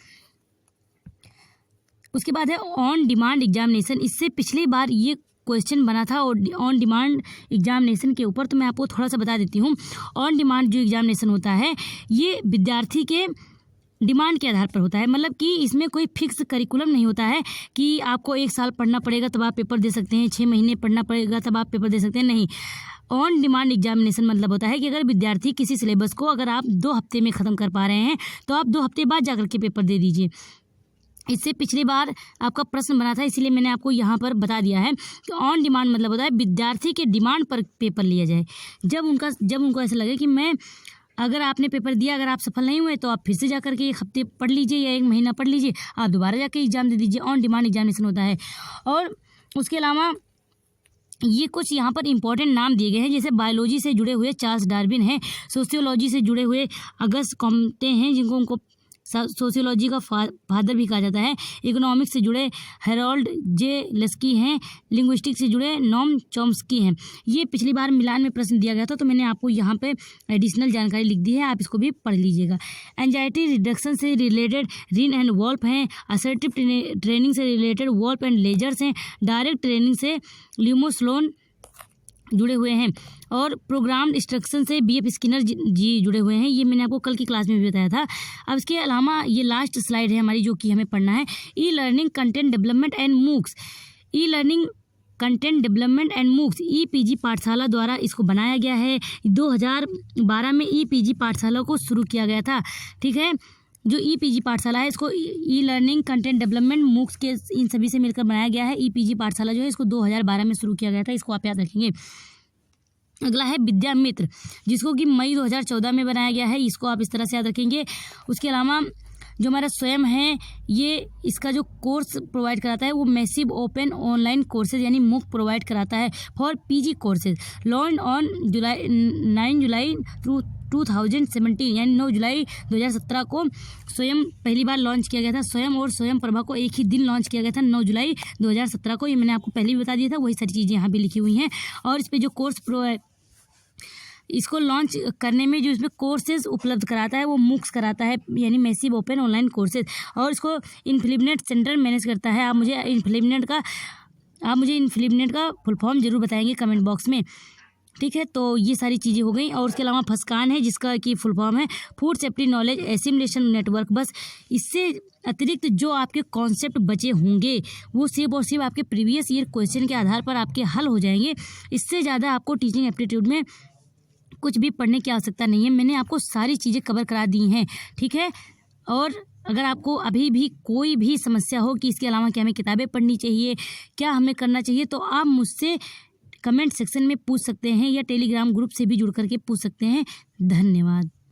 उसके बाद है ऑन डिमांड एग्जामिनेशन। इससे पिछली बार ये क्वेश्चन बना था और ऑन डिमांड एग्जामिनेशन के ऊपर, तो मैं आपको थोड़ा सा बता देती हूँ। ऑन डिमांड जो एग्जामिनेशन होता है ये विद्यार्थी के डिमांड के आधार पर होता है, मतलब कि इसमें कोई फिक्स करिकुलम नहीं होता है कि आपको 1 साल पढ़ना पड़ेगा तब आप पेपर दे सकते हैं, 6 महीने पढ़ना पड़ेगा तब आप पेपर दे सकते हैं, नहीं। ऑन डिमांड एग्जामिनेशन मतलब होता है कि अगर विद्यार्थी किसी सिलेबस को अगर आप 2 हफ्ते में ख़त्म कर पा रहे हैं तो आप 2 हफ्ते बाद जाकर के पेपर दे दीजिए। इससे पिछली बार आपका प्रश्न बना था, इसीलिए मैंने आपको यहाँ पर बता दिया है कि ऑन डिमांड मतलब होता है विद्यार्थी के डिमांड पर पेपर लिया जाए। जब उनको ऐसा लगे कि अगर आपने पेपर दिया, अगर आप सफल नहीं हुए तो आप फिर से जाकर के 1 हफ्ते पढ़ लीजिए या 1 महीना पढ़ लीजिए, आप दोबारा जाकर एग्ज़ाम दे दीजिए। ऑन डिमांड एग्जामिनेशन होता है। और उसके अलावा ये कुछ यहाँ पर इंपॉर्टेंट नाम दिए गए हैं, जैसे बायोलॉजी से जुड़े हुए चार्ल्स डार्विन हैं, सोशियोलॉजी से जुड़े हुए अगस्त कॉम्टे हैं जिनको उनको सोशियोलॉजी का फादर भी कहा जाता है। इकोनॉमिक्स से जुड़े हैरोल्ड जे लस्की हैं, लिंग्विस्टिक्स से जुड़े नोम चॉम्स्की हैं। ये पिछली बार मिलान में प्रश्न दिया गया था, तो मैंने आपको यहाँ पे एडिशनल जानकारी लिख दी है, आप इसको भी पढ़ लीजिएगा। एंजाइटी रिडक्शन से रिलेटेड रिन एंड वॉल्फ हैं, असर्टिव ट्रेनिंग से रिलेटेड वॉल्फ एंड लेजर्स हैं, डायरेक्ट ट्रेनिंग से ल्यूमोस्लोन जुड़े हुए हैं और प्रोग्राम्ड इंस्ट्रक्शन से BF स्किनर जी जुड़े हुए हैं। ये मैंने आपको कल की क्लास में भी बताया था। अब इसके अलावा ये लास्ट स्लाइड है हमारी, जो कि हमें पढ़ना है, e learning content development and MOOCs. E learning content development and MOOCs EPG पाठशाला द्वारा इसको बनाया गया है। 2012 में EPG पाठशाला को शुरू किया गया था। ठीक है, जो EPG पाठशाला है इसको e learning content development MOOCs के इन सभी से मिलकर बनाया गया है। EPG पाठशाला जो है इसको 2012 में शुरू किया गया था, इसको आप याद रखेंगे। अगला है विद्या मित्र, जिसको कि मई 2014 में बनाया गया है, इसको आप इस तरह से याद रखेंगे। उसके अलावा जो हमारा स्वयं है, ये इसका जो कोर्स प्रोवाइड कराता है वो मैसिव ओपन ऑनलाइन कोर्सेज यानी मुफ्त प्रोवाइड कराता है for PG courses. Launch on 9 जुलाई 2017 यानी 9 जुलाई 2017 को स्वयं पहली बार लॉन्च किया गया था। स्वयं और स्वयं प्रभा को एक ही दिन लॉन्च किया गया था, 9 जुलाई 2017 को। ये मैंने आपको पहले भी बता दिया था, वही सारी चीज़ें यहाँ भी लिखी हुई हैं। और इस पर जो कोर्स इसको लॉन्च करने में जो इसमें कोर्सेज उपलब्ध कराता है वो मूक्स कराता है, यानी मैसिव ओपन ऑनलाइन कोर्सेज। और इसको इन्फ्लिपनेट सेंटर मैनेज करता है। आप मुझे इन्फ्लिपनेट का फुल फॉर्म जरूर बताएंगे कमेंट बॉक्स में। ठीक है, तो ये सारी चीज़ें हो गई। और उसके अलावा फस्कान है, जिसका कि फुल फॉर्म है food safety knowledge assimilation network. बस इससे अतिरिक्त जो आपके कॉन्सेप्ट बचे होंगे वो सिर्फ और सिर्फ आपके प्रीवियस ईयर क्वेश्चन के आधार पर आपके हल हो जाएंगे। इससे ज़्यादा आपको टीचिंग एप्टीट्यूड में कुछ भी पढ़ने की आवश्यकता नहीं है। मैंने आपको सारी चीज़ें कवर करा दी हैं। ठीक है, और अगर आपको अभी भी कोई भी समस्या हो कि इसके अलावा क्या हमें किताबें पढ़नी चाहिए, क्या हमें करना चाहिए, तो आप मुझसे कमेंट सेक्शन में पूछ सकते हैं या टेलीग्राम ग्रुप से भी जुड़ करके पूछ सकते हैं। धन्यवाद।